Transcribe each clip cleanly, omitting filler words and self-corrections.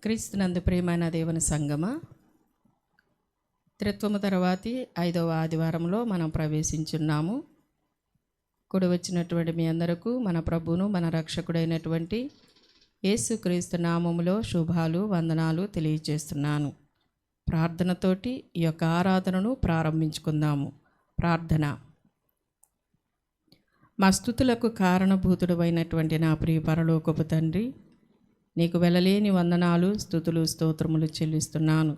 క్రీస్తునందు ప్రియమైన దేవుని సంగమా, త్రిత్వము తర్వాతి 5వ ఆదివారంలో మనం ప్రవేశించున్నాము. కూడి వచ్చినటువంటి మీ అందరకు మన ప్రభువును మన రక్షకుడైనటువంటి యేసుక్రీస్తు నామములో శుభాలు వందనాలు తెలియజేస్తున్నాను. ప్రార్థనతోటి ఈ యొక్క ఆరాధనను ప్రారంభించుకుందాము. ప్రార్థన. మా స్తుతులకు కారణభూతుడు అయినటువంటి నా ప్రియ పరలోకపు తండ్రి, నీకు వెలలేని వందనాలు, స్తుతులు, స్తోత్రములు చెల్లిస్తున్నాను.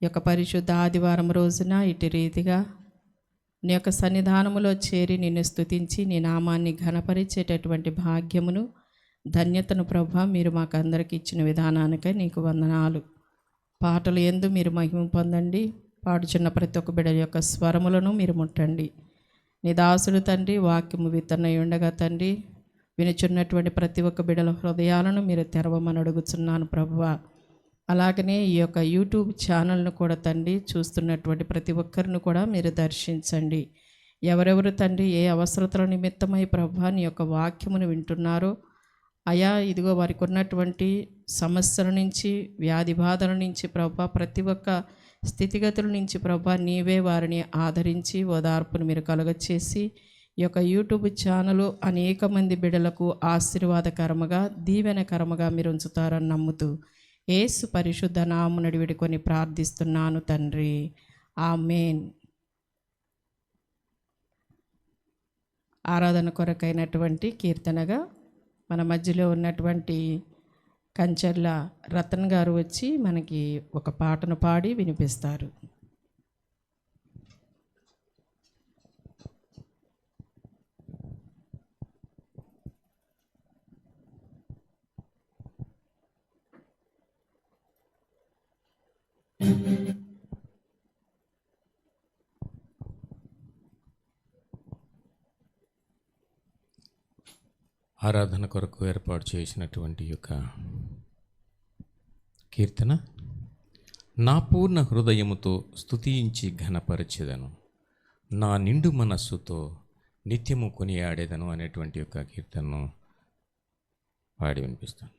ఈ యొక్క పరిశుద్ధ ఆదివారం రోజున ఇటు రీతిగా నీ యొక్క సన్నిధానములో చేరి నిన్ను స్తుతించి నీ నామాన్ని ఘనపరిచేటటువంటి భాగ్యమును, ధన్యతను ప్రభా మీరు మాకు అందరికీ ఇచ్చిన విధానానికై నీకు వందనాలు. పాటలు యందు మీరు మహిమ పొందండి. పాడుచున్న ప్రతి ఒక్క బిడ్డ యొక్క స్వరములను మీరు ముట్టండి. నీ దాసుడు తండ్రి వాక్యము విత్తనై ఉండగా తండ్రి వినుచున్నటువంటి ప్రతి ఒక్క బిడ్డల హృదయాలను మీరు తెరవమని అడుగుతున్నాను ప్రభువా. అలాగనే ఈ యొక్క యూట్యూబ్ ఛానల్ను కూడా తండ్రి చూస్తున్నటువంటి ప్రతి ఒక్కరిని కూడా మీరు దర్శించండి. ఎవరెవరు తండ్రి ఏ అవసరతల నిమిత్తమై ప్రభువా నీ యొక్క వాక్యమును వింటున్నారో అయా, ఇదిగో వారికి ఉన్నటువంటి సమస్యల నుంచి, వ్యాధి బాధల నుంచి ప్రభువా, ప్రతి ఒక్క స్థితిగతుల నుంచి ప్రభువా నీవే వారిని ఆదరించి ఓదార్పును మీరు కలుగచేసి ఈ యొక్క యూట్యూబ్ ఛానల్ అనేక మంది బిడ్డలకు ఆశీర్వాదకరముగా దీవెనకరముగా మీరు ఉంచుతారని నమ్ముతూ యేసు పరిశుద్ధ నామమున వేడుకొని ప్రార్థిస్తున్నాను తండ్రి, ఆమేన్. ఆరాధన కొరకైనటువంటి కీర్తనగా మన మధ్యలో ఉన్నటువంటి కంచర్ల రతన్ గారు వచ్చి మనకి ఒక పాటను పాడి వినిపిస్తారు. ఆరాధన కొరకు ఏర్పాటు చేసినటువంటి యొక్క కీర్తన, నా పూర్ణ హృదయముతో స్తుతించి ఘనపరచెదను, నా నిండు మనస్సుతో నిత్యము కొనియాడేదను అనేటువంటి యొక్క కీర్తనను పాడి వినిపిస్తాను.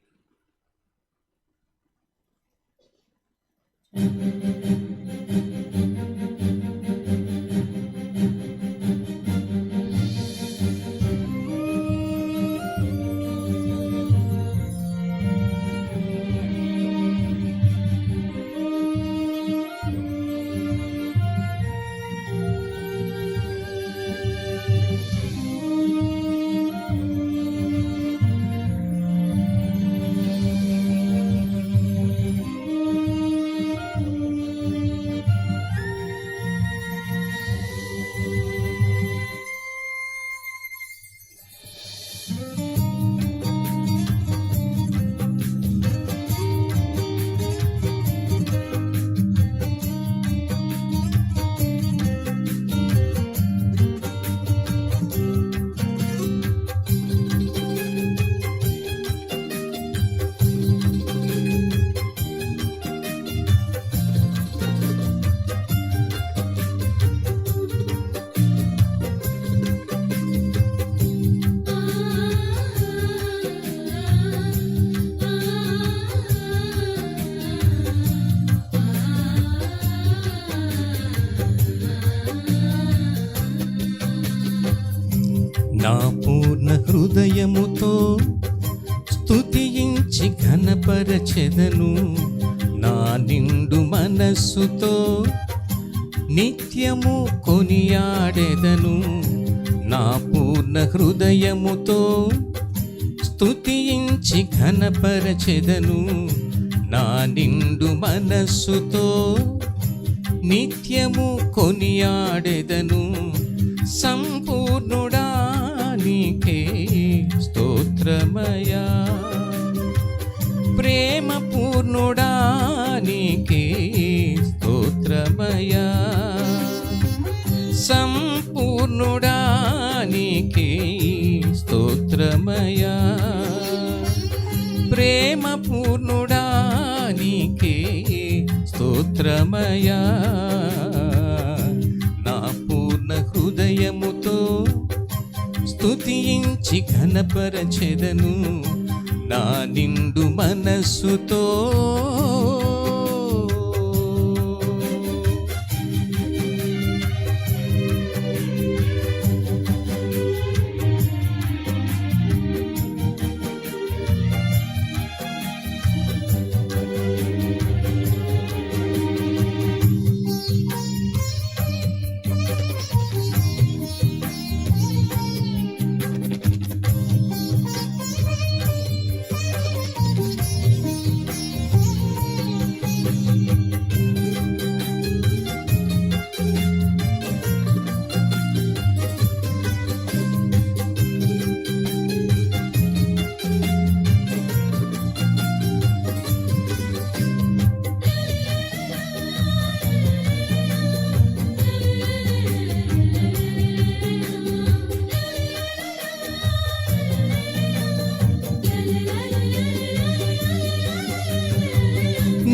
నా పూర్ణ హృదయముతో స్తుతించి ఘనపరచెదను, నా నిండు మనస్సుతో నిత్యము కొనియాడెదను. నా పూర్ణ హృదయముతో స్తుతించి ఘనపరచెదను, నా నిండు మనస్సుతో నిత్యము కొనియాడెదను. సంపూర్ణుడా నీకే స్తోత్రమయా, ప్రేమ పూర్ణుడా నీకే స్తోత్రమయా, సంపూర్ణుడా నీకే స్తోత్రమయా, ప్రేమ పూర్ణుడా నీకే స్తోత్రమయా. నా పూర్ణ హృదయముతో స్తుతించి ఘనపరచెదను, నా నిండు మనస్సుతో.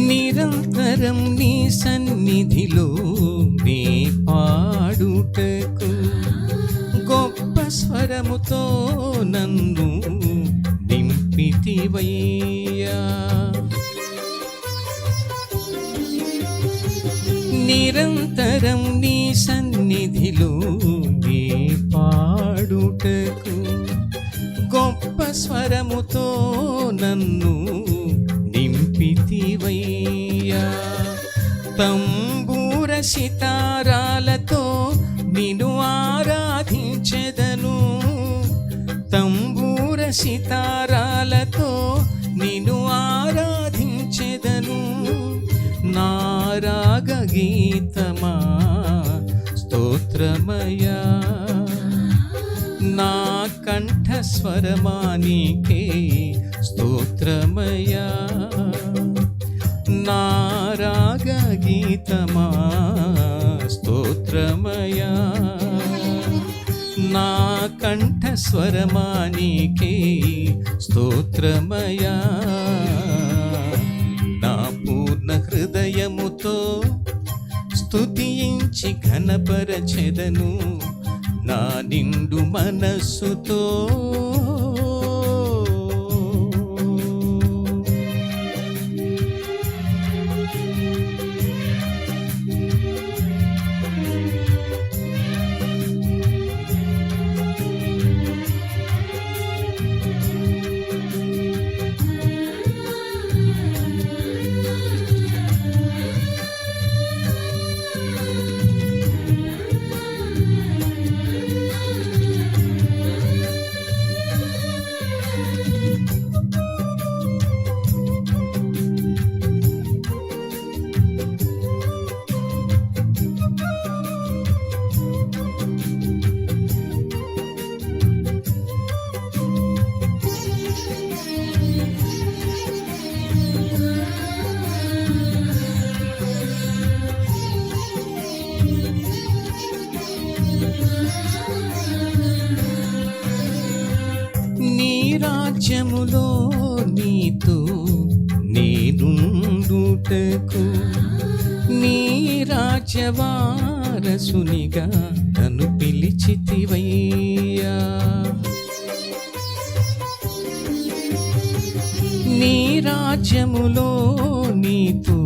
నిరంతరం నీ సన్నిధిలో నీ పాడుటకు గొప్ప స్వరముతో నన్ను నింపితివయ్యా. నిరంతరం నీ సన్నిధిలో నీ పాడుటకు గొప్ప స్వరముతో నన్ను నింపితివయ్యా. తంబూర సితారాలతో నిన్ను ఆరాధించెదను. తంబూర సితారాలతో నిన్ను ఆరాధించెదను. నా రాగ గీతమా స్తోత్రమయా. నా కంఠస్వరమా నీకే స్తోత్రమయా. నా రాగ గీతమా స్తోత్రమయా. నా కంఠస్వరమా నీకే స్తోత్రమయా. నా పూర్ణ హృదయముతో స్తుతించి ఘనపరచెదను నా నిండు మనస్సుతో. రాజ్యములో నీతో నేనుండుటకు నీ రాజ్యవారసునిగా నన్ను పిలిచితివయ్యా. నీ రాజ్యములో నీతో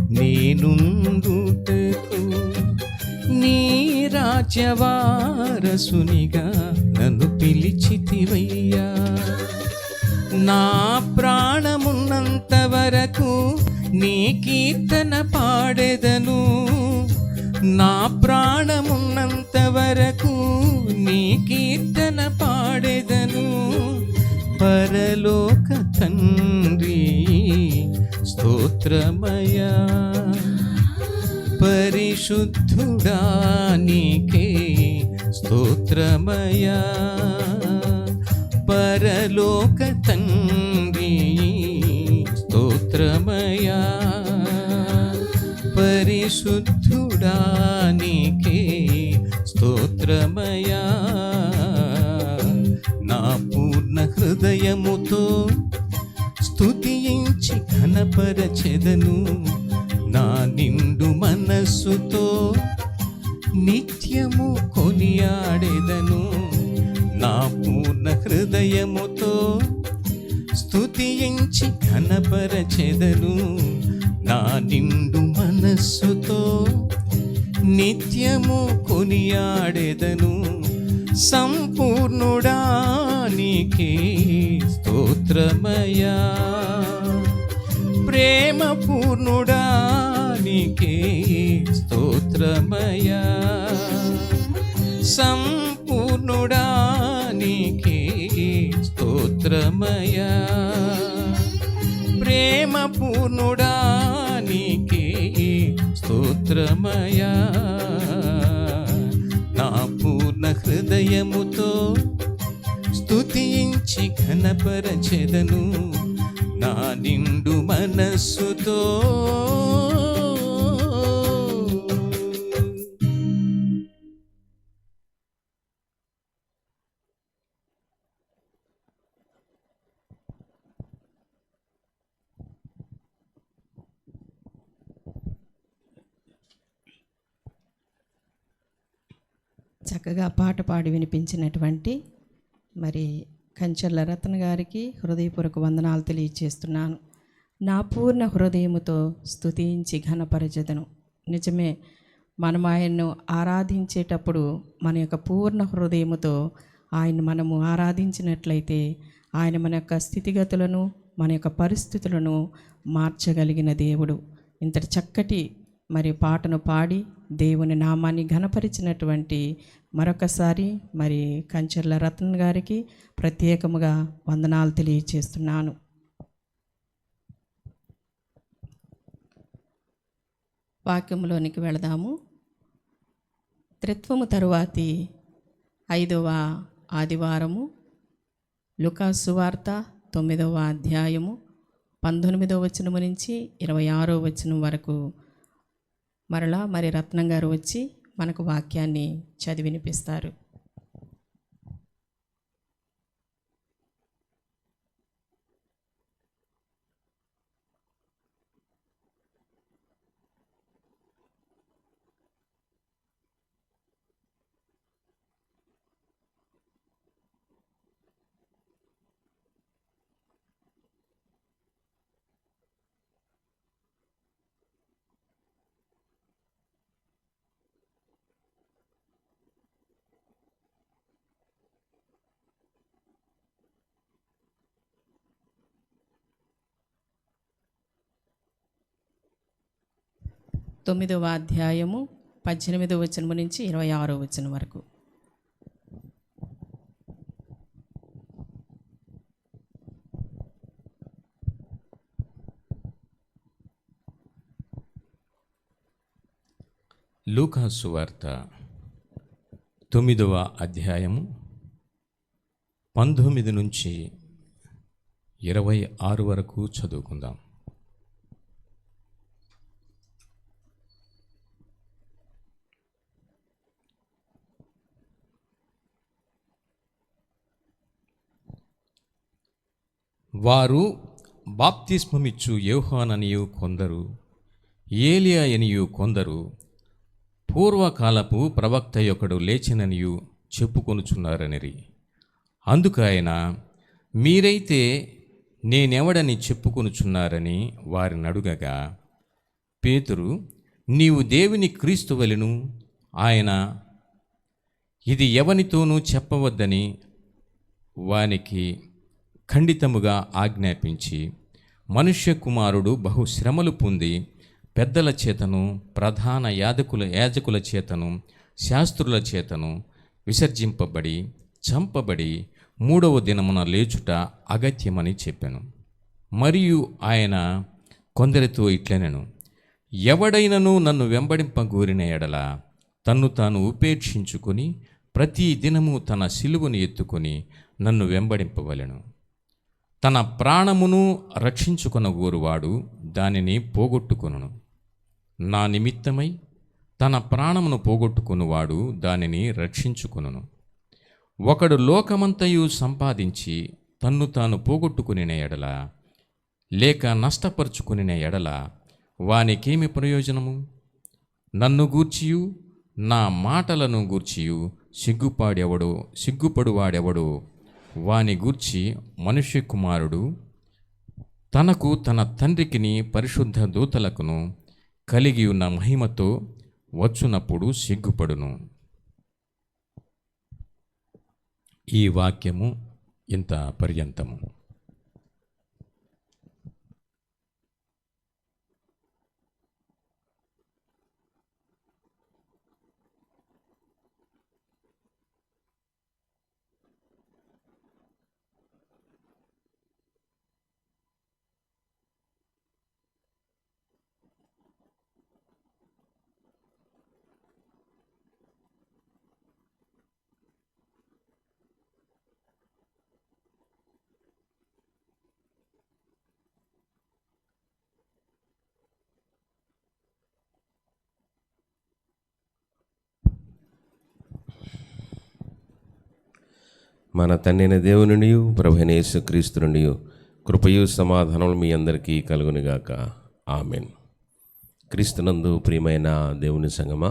నేనుండుటకు నీ రాజ్యవారసునిగా నన్ను పిలిచితివయ్యా. నా ప్రాణమున్నంత వరకు నీ కీర్తన పాడెదను. నా ప్రాణమున్నంత వరకు నీ కీర్తన పాడెదను. పరలోక తండ్రి స్తోత్రమయా. పరిశుద్ధుడా నీకే స్తోత్రమయా. పరలోక తండ్రి స్తోత్రమయా. పరిశుద్ధుడా నీకే స్తోత్రమయా. నా పూర్ణ హృదయముతో స్తుతించి ఘనపరచెదను నా నిండు మనస్సుతో. నిత్యము కొనియాడెదను నా పూర్ణ హృదయముతో స్తుతించి ఘనపరచెదను నా నిండు మనస్సుతో, నిత్యము కొనియాడెదను సంపూర్ణుడా నీకే స్తోత్రమయా. ప్రేమ పూర్ణుడా నీకే స్తోత్రమయా. సంపూర్ణుడా నీకే స్తోత్రమయా. ప్రేమ పూర్ణుడా నీకే స్తోత్రమయా. నా పూర్ణ హృదయముతో స్తుతించి ఘనపరచెదను నా నిండు మనస్సుతో. చక్కగా పాట పాడి వినిపించినటువంటి మరి కంచర్ల రత్న గారికి హృదయపూర్వక వందనాలు తెలియజేస్తున్నాను. నా పూర్ణ హృదయముతో స్తుతించి ఘనపరచెదను. నిజమే, మనం ఆయన్ను ఆరాధించేటప్పుడు మన యొక్క పూర్ణ హృదయముతో మనము ఆరాధించినట్లయితే ఆయన మన యొక్క స్థితిగతులను, మన యొక్క పరిస్థితులను మార్చగలిగిన దేవుడు. ఇంతటి చక్కటి మరి పాటను పాడి దేవుని నామాన్ని ఘనపరిచినటువంటి మరొకసారి మరి కంచర్ల రత్న గారికి ప్రత్యేకముగా వందనాలు తెలియజేస్తున్నాను. వాక్యంలోనికి వెళదాము. త్రిత్వము తరువాతి 5వ ఆదివారము, లూకాసు సువార్త 9వ అధ్యాయము 19వ వచనము నుంచి 26వ వచనం వరకు మరలా మరి రత్నం గారు వచ్చి మనకు వాక్యాన్ని చదివి వినిపిస్తారు. తొమ్మిదవ అధ్యాయము 18వ వచనం నుంచి 26వ వచనం వరకు. లూకాసు సువార్త 9వ అధ్యాయము 19 నుంచి 26 వరకు చదువుకుందాం. వారు బాప్తిస్మమిచ్చు యోహాననియు కొందరు, ఏలియా అనియు కొందరు, పూర్వకాలపు ప్రవక్త యొకడు లేచిననియు చెప్పుకొనుచున్నారనిరి. అందుకు ఆయన, మీరైతే నేనెవడని చెప్పుకొనుచున్నారని వారిని అడుగగా, పేతురు, నీవు దేవుని క్రీస్తువలెను, ఆయన ఇది ఎవనితోనూ చెప్పవద్దని వానికి ఖండితముగా ఆజ్ఞాపించి, మనుష్య కుమారుడు బహు శ్రమలు పొంది పెద్దల చేతను, ప్రధాన యాజకుల చేతను, శాస్త్రుల చేతను విసర్జింపబడి చంపబడి 3వ దినమున లేచుట అగత్యమని చెప్పెను. మరియు ఆయన కొందరితో ఇట్లనెను, ఎవడైనను నన్ను వెంబడింపగోరిన ఎడల తన్ను తాను ఉపేక్షించుకొని ప్రతి దినము తన సిలువను ఎత్తుకొని నన్ను వెంబడింపవలెను. తన ప్రాణమును రక్షించుకొనగోరువాడు దానిని పోగొట్టుకొనును. నా నిమిత్తమై తన ప్రాణమును పోగొట్టుకొనువాడు దానిని రక్షించుకొనును. ఒకడు లోకమంతయు సంపాదించి తన్ను తాను పోగొట్టుకునిన ఎడల లేక నష్టపరుచుకునిన ఎడల వానికేమి ప్రయోజనము? నన్ను గూర్చియు నా మాటలను గూర్చియు సిగ్గుపడువాడెవడో వాని గూర్చి మనుష్య కుమారుడు తనకు తన తండ్రికిని పరిశుద్ధ దూతలకును కలిగి ఉన్న మహిమతో వచ్చునప్పుడు సిగ్గుపడును. ఈ వాక్యము ఇంత పర్యంతము. మన తండ్రైన దేవుని నుండి ప్రభువైన యేసుక్రీస్తు నుండి కృపయు సమాధానములు మీ అందరికీ కలుగునుగాక. ఆమేన్. క్రీస్తునందు ప్రియమైన దేవుని సంగమా,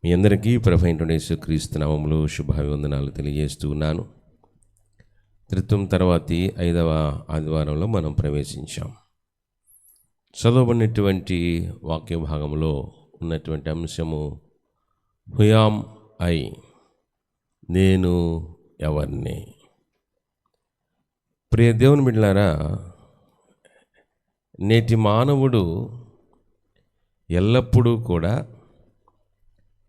మీ అందరికీ ప్రభువైన యేసుక్రీస్తు నామములో శుభాభివందనాలు తెలియజేస్తూ ఉన్నాను. త్రిత్వం తర్వాతి 5వ ఆదివారంలో మనం ప్రవేశించాం. చదవబడినటువంటి వాక్య భాగంలో ఉన్నటువంటి అంశము హుయామ్ ఐ, నేను ఎవరిని. ప్రియ దేవుని బిడ్డలారా, నేటి మానవుడు ఎల్లప్పుడూ కూడా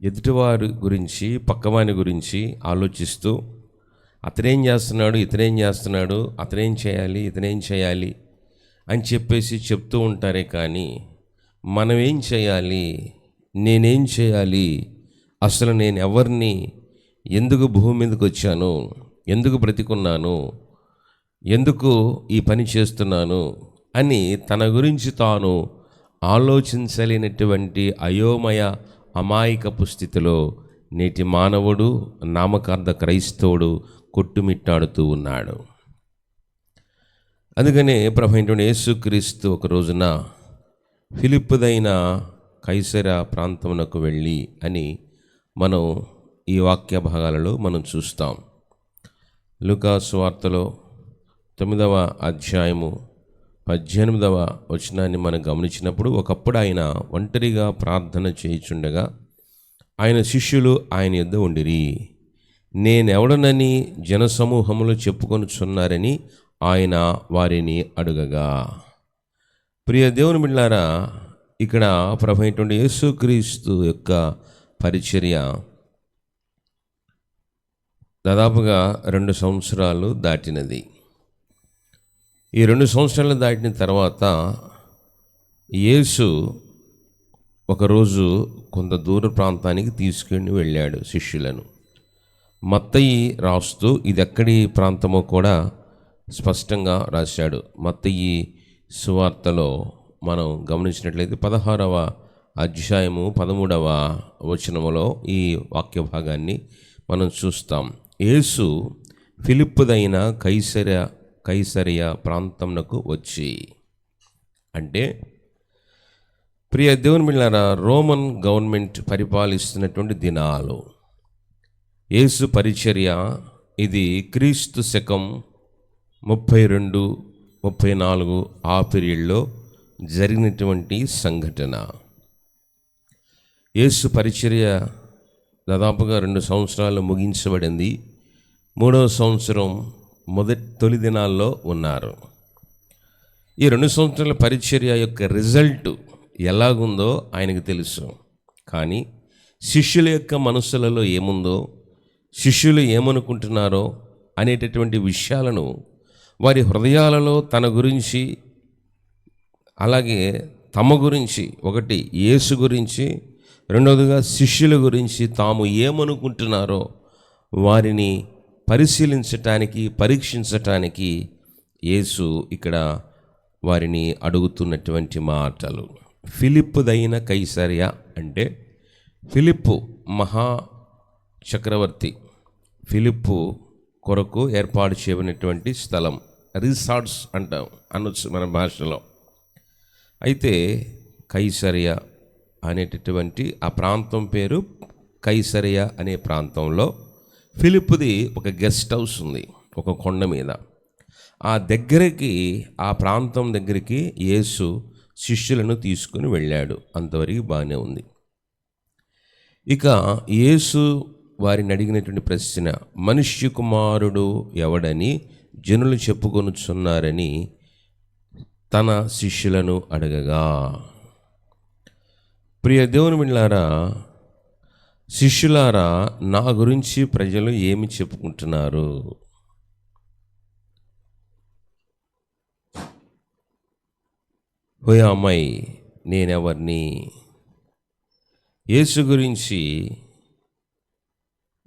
ఎదుటివారి గురించి, పక్కవాని గురించి ఆలోచిస్తూ అతనేం చేస్తున్నాడు, ఇతనేం చేస్తున్నాడు, అతనేం చేయాలి, ఇతనేం చేయాలి అని చెప్పేసి చెప్తూ ఉంటారే కానీ మనమేం చేయాలి, నేనేం చేయాలి, అసలు నేను ఎవరిని, ఎందుకు భూమి మీదకి వచ్చాను, ఎందుకు బ్రతికున్నాను, ఎందుకు ఈ పని చేస్తున్నాను అని తన గురించి తాను ఆలోచించలేనటువంటి అయోమయ అమాయకపు స్థితిలో నేటి మానవుడు, నామకార్థ క్రైస్తవుడు కొట్టుమిట్టాడుతూ ఉన్నాడు. అందుకనే ప్రభువైన యేసుక్రీస్తు ఒక రోజున ఫిలిప్పుదైన కైసర ప్రాంతమునకు వెళ్ళి అని మనం ఈ వాక్య భాగాలలో మనం చూస్తాం. లూకా సువార్తలో 9వ అధ్యాయము 18వ వచనాన్ని మనం గమనించినప్పుడు, ఒకప్పుడు ఆయన ఒంటరిగా ప్రార్థన చేయుచుండగా ఆయన శిష్యులు ఆయన యొద్ద ఉండిరి. నేనెవడనని జనసమూహములు చెప్పుకొనుచున్నారని ఆయన వారిని అడుగగా. ప్రియ దేవుని బిడ్డలారా, ఇక్కడ ప్రభువైన యేసుక్రీస్తు యొక్క పరిచర్య దాదాపుగా 2 సంవత్సరాలు దాటినది. ఈ 2 సంవత్సరాలు దాటిన తర్వాత యేసు ఒకరోజు కొంత దూర ప్రాంతానికి తీసుకుని వెళ్ళాడు శిష్యులను. మత్తయి రాస్తూ ఇది ఎక్కడి ప్రాంతమో కూడా స్పష్టంగా రాశాడు. మత్తయి సువార్తలో మనం గమనించినట్లయితే 16వ అధ్యాయము 13వ వచనములో ఈ వాక్య భాగాన్ని మనం చూస్తాం. యేసు ఫిలిప్పుదైన కైసరయ ప్రాంతంనకు వచ్చి, అంటే ప్రియ దేవుని బిడ్డలారా, రోమన్ గవర్నమెంట్ పరిపాలిస్తున్నటువంటి దినాలు. యేసు పరిచర్య ఇది క్రీస్తు శకం 32-34 ఆ పీరియడ్లో జరిగినటువంటి సంఘటన. యేసు పరిచర్య దాదాపుగా 2 సంవత్సరాలు ముగించబడింది. 3వ సంవత్సరం తొలి దినాల్లో ఉన్నారు. ఈ 2 సంవత్సరాల పరిచర్య యొక్క రిజల్ట్ ఎలాగుందో ఆయనకు తెలుసు. కానీ శిష్యుల యొక్క మనసులలో ఏముందో, శిష్యులు ఏమనుకుంటున్నారో అనేటటువంటి విషయాలను వారి హృదయాలలో తన గురించి, అలాగే తమ గురించి, ఒకటి యేసు గురించి, రెండవదిగా శిష్యుల గురించి తాము ఏమనుకుంటున్నారో వారిని పరిశీలించటానికి, పరీక్షించటానికి యేసు ఇక్కడ వారిని అడుగుతున్నటువంటి మాటలు. ఫిలిప్పుదైన కైసరయ అంటే ఫిలిప్పు మహా చక్రవర్తి ఫిలిప్పు కొరకు ఏర్పాటు చేయబడినటువంటి స్థలం, రిసార్ట్స్ అంటాం అనొచ్చు మన భాషలో. అయితే కైసరయ అనేటటువంటి ఆ ప్రాంతం పేరు కైసరయ అనే ప్రాంతంలో ఫిలిప్పుది ఒక గెస్ట్ హౌస్ ఉంది, ఒక కొండ మీద. ఆ ప్రాంతం దగ్గరికి యేసు శిష్యులను తీసుకుని వెళ్ళాడు. అంతవరకు బాగానే ఉంది. ఇక యేసు వారిని అడిగినటువంటి ప్రశ్న, మనుష్య కుమారుడు ఎవడని జనులు చెప్పుకొనుచున్నారని తన శిష్యులను అడగగా, ప్రియ దేవుని బిడ్డలారా, శిష్యులారా, నా గురించి ప్రజలు ఏమి చెప్పుకుంటున్నారు? ఓయ్ అమ్మాయి, నేనెవరిని? యేసు గురించి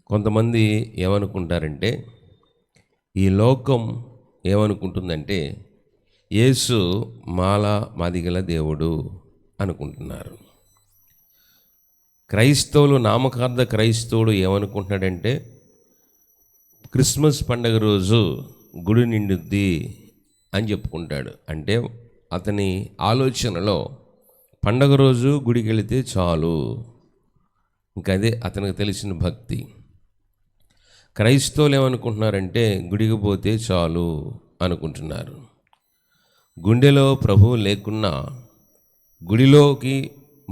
కొంతమంది ఏమనుకుంటారంటే, ఈ లోకం ఏమనుకుంటుందంటే యేసు మాదిగల దేవుడు అనుకుంటున్నారు. క్రైస్తవులు, నామకార్థ క్రైస్తవుడు ఏమనుకుంటున్నాడంటే క్రిస్మస్ పండగ రోజు గుడి నిండుద్ది అని చెప్పుకుంటాడు. అంటే అతని ఆలోచనలో పండగ రోజు గుడికి వెళితే చాలు, ఇంకదే అతనికి తెలిసిన భక్తి. క్రైస్తవులు ఏమనుకుంటున్నారంటే గుడికి పోతే చాలు అనుకుంటున్నారు. గుండెలో ప్రభువు లేకున్నా గుడిలోకి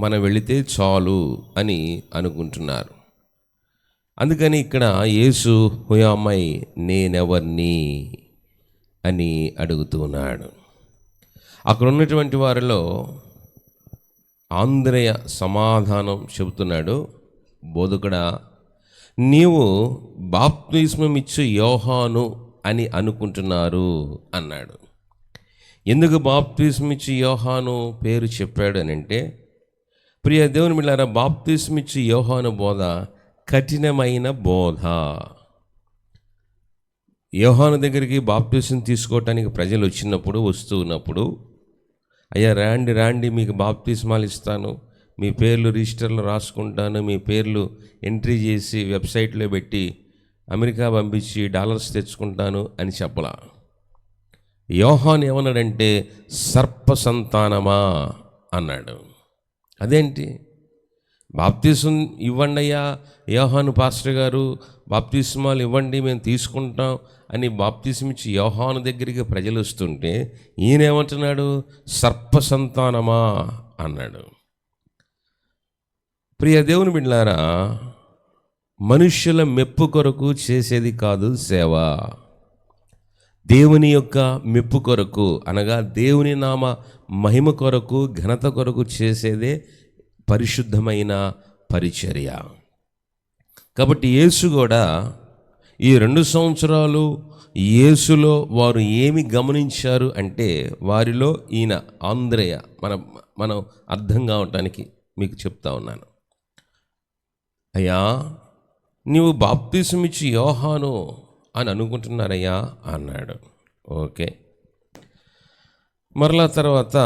మనం వెళితే చాలు అని అనుకుంటున్నారు. అందుకని ఇక్కడ యేసు, ఓయ్ అమ్మాయి, నేనెవర్ని అని అడుగుతున్నాడు. అక్కడ ఉన్నటువంటి వారిలో ఆంద్రేయ సమాధానం చెబుతున్నాడు, బోధకుడా, నీవు బాప్తిస్మం ఇచ్చు యోహాను అని అనుకుంటున్నారు అన్నాడు. ఎందుకు బాప్తిస్మం ఇచ్చు యోహాను పేరు చెప్పాడు అని అంటే, ప్రియ దేవుని బిడ్డలారా, బాప్తిస్మం ఇచ్చు యోహాను బోధ కఠినమైన బోధ. యోహాను దగ్గరికి బాప్తిస్మం తీసుకోవటానికి ప్రజలు వస్తూ ఉన్నప్పుడు, అయ్యా రాండి మీకు బాప్తిస్మాలు ఇస్తాను, మీ పేర్లు రిజిస్టర్లో రాసుకుంటాను, మీ పేర్లు ఎంట్రీ చేసి వెబ్సైట్లో పెట్టి అమెరికా పంపించి డాలర్స్ తెచ్చుకుంటాను అని చెప్పలా. యోహాను ఏమన్నాడంటే సర్ప సంతానమా అన్నాడు. అదేంటి? బాప్తిస్మం ఇవ్వండి అయ్యా యోహాను పాస్టర్ గారు, బాప్తిస్మాలు ఇవ్వండి మేము తీసుకుంటాం అని బాప్తిస్మం ఇచ్చి యోహాను దగ్గరికి ప్రజలు వస్తుంటే ఈయనేమంటున్నాడు? సర్ప సంతానమా అన్నాడు. ప్రియ దేవుని బిడ్డలారా, మనుష్యుల మెప్పు కొరకు చేసేది కాదు సేవ. దేవుని యొక్క మెప్పు కొరకు, అనగా దేవుని నామ మహిమ కొరకు, ఘనత కొరకు చేసేదే పరిశుద్ధమైన పరిచర్య. కాబట్టి యేసు కూడా ఈ 2 సంవత్సరాలు యేసులో వారు ఏమి గమనించారు అంటే, వారిలో ఈయన ఆంద్రేయ, మనం అర్థం కావటానికి మీకు చెప్తా ఉన్నాను. అయ్యా, నీవు బాప్తిస్మం ఇచ్చి యోహాను అని అనుకుంటున్నారయ్యా అన్నాడు. ఓకే. మరలా తర్వాత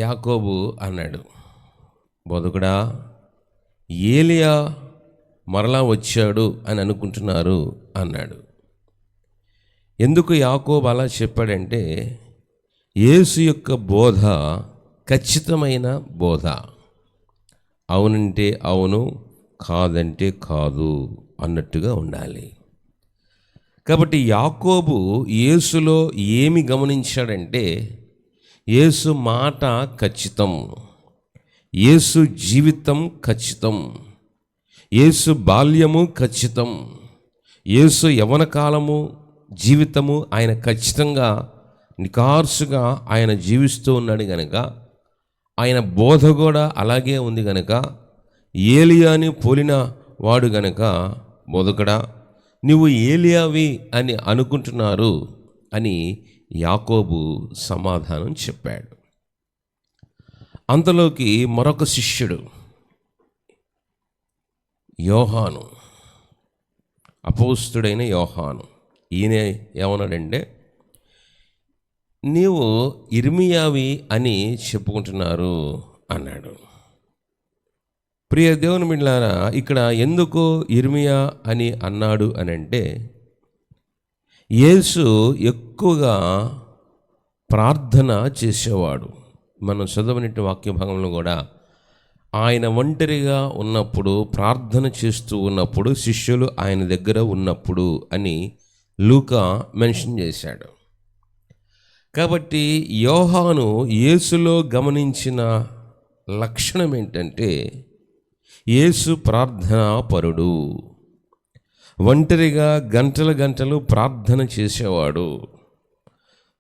యాకోబు అన్నాడు, బోధకుడా, ఏలియా మరలా వచ్చాడు అని అనుకుంటున్నారు అన్నాడు. ఎందుకు యాకోబు అలా చెప్పాడంటే, యేసు యొక్క బోధ ఖచ్చితమైన బోధ. అవునంటే అవును, కాదంటే కాదు అన్నట్టుగా ఉండాలి. కాబట్టి యాకోబు యేసులో ఏమి గమనించాడంటే, యేసు మాట ఖచ్చితం, యేసు జీవితం ఖచ్చితం, యేసు బాల్యము ఖచ్చితం, యేసు యవ్వన కాలము జీవితము ఆయన ఖచ్చితంగా నికార్సుగా ఆయన జీవిస్తూ ఉన్నాడు గనక, ఆయన బోధ కూడా అలాగే ఉంది గనక, ఏలియాని పోలిన వాడు గనక, బోధకుడా నువ్వు ఏలియావి అని అనుకుంటున్నారు అని యాకోబు సమాధానం చెప్పాడు. అంతలోకి మరొక శిష్యుడు యోహాను, అపోస్తుడైన యోహాను, ఈయన ఏమన్నాడంటే, నీవు ఇర్మియావి అని చెప్పుకుంటున్నారు అన్నాడు. ప్రియ దేవుని బిడ్డలారా, ఇక్కడ ఎందుకు ఇర్మియా అని అన్నాడు అని అంటే, యేసు ఎక్కువగా ప్రార్థన చేసేవాడు. మనం చదవనిటి వాక్య భాగంలో కూడా ఆయన ఒంటరిగా ఉన్నప్పుడు, ప్రార్థన చేస్తూ ఉన్నప్పుడు, శిష్యులు ఆయన దగ్గర ఉన్నప్పుడు అని లూకా మెన్షన్ చేశాడు. కాబట్టి యోహాను యేసులో గమనించిన లక్షణం ఏంటంటే యేసు ప్రార్థనాపరుడు, ఒంటరిగా గంటలు గంటలు ప్రార్థన చేసేవాడు.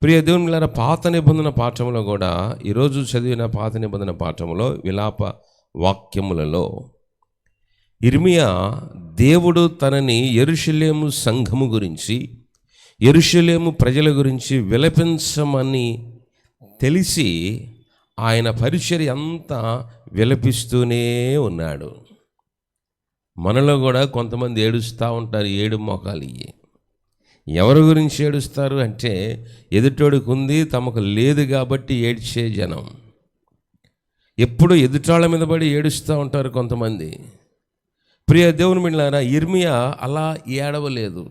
ప్రియ దేవునిలారా, పాత నిబంధన పాఠంలో కూడా ఈరోజు చదివిన పాత నిబంధన పాఠంలో విలాప వాక్యములలో ఇర్మియా దేవుడు తనని యెరూషలేము సంఘము గురించి, యెరూషలేము ప్రజల గురించి విలపించమని తెలిసి ఆయన పరిచర్య అంతా విలపిస్తూనే ఉన్నాడు. మనలో కూడా కొంతమంది ఏడుస్తూ ఉంటారు, ఏడు మోకాలు ఇయ్యి. ఎవరి గురించి ఏడుస్తారు అంటే ఎదుటోడికి ఉంది, తమకు లేదు కాబట్టి ఏడ్చే జనం. ఎప్పుడు ఎదుటాళ్ళ మీద పడి ఏడుస్తూ ఉంటారు కొంతమంది. ప్రియ దేవుని బిడ్డలారా, ఇర్మియా అలా ఏడవలేదు.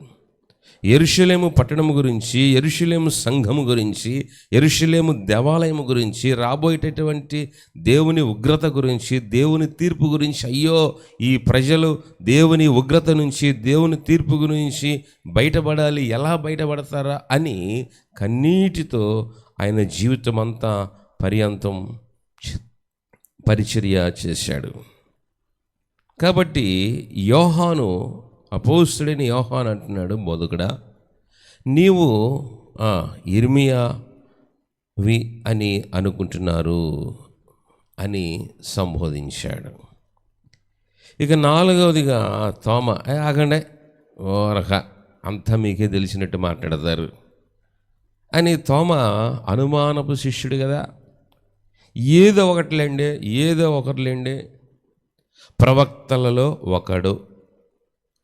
యెరూషలేము పట్టణము గురించి, యెరూషలేము సంఘము గురించి, యెరూషలేము దేవాలయము గురించి, రాబోయేటటువంటి దేవుని ఉగ్రత గురించి, దేవుని తీర్పు గురించి, అయ్యో ఈ ప్రజలు దేవుని ఉగ్రత నుంచి, దేవుని తీర్పు గురించి బయటపడాలి, ఎలా బయటపడతారా అని కన్నీటితో ఆయన జీవితం అంతా పర్యంతం పరిచర్య చేశాడు. కాబట్టి యోహాను, అపోస్తుడైన యోహాను అంటున్నాడు, బోధకుడా నీవు ఇర్మియావి అని అనుకుంటున్నారు అని సంబోధించాడు. ఇక నాలుగవదిగా తోమ, ఆగండే ఓరక అంతా మీకే తెలిసినట్టు మాట్లాడతారు అని. తోమ అనుమానపు శిష్యుడు కదా, ఏదో ఒకటిలేండి ప్రవక్తలలో ఒకడు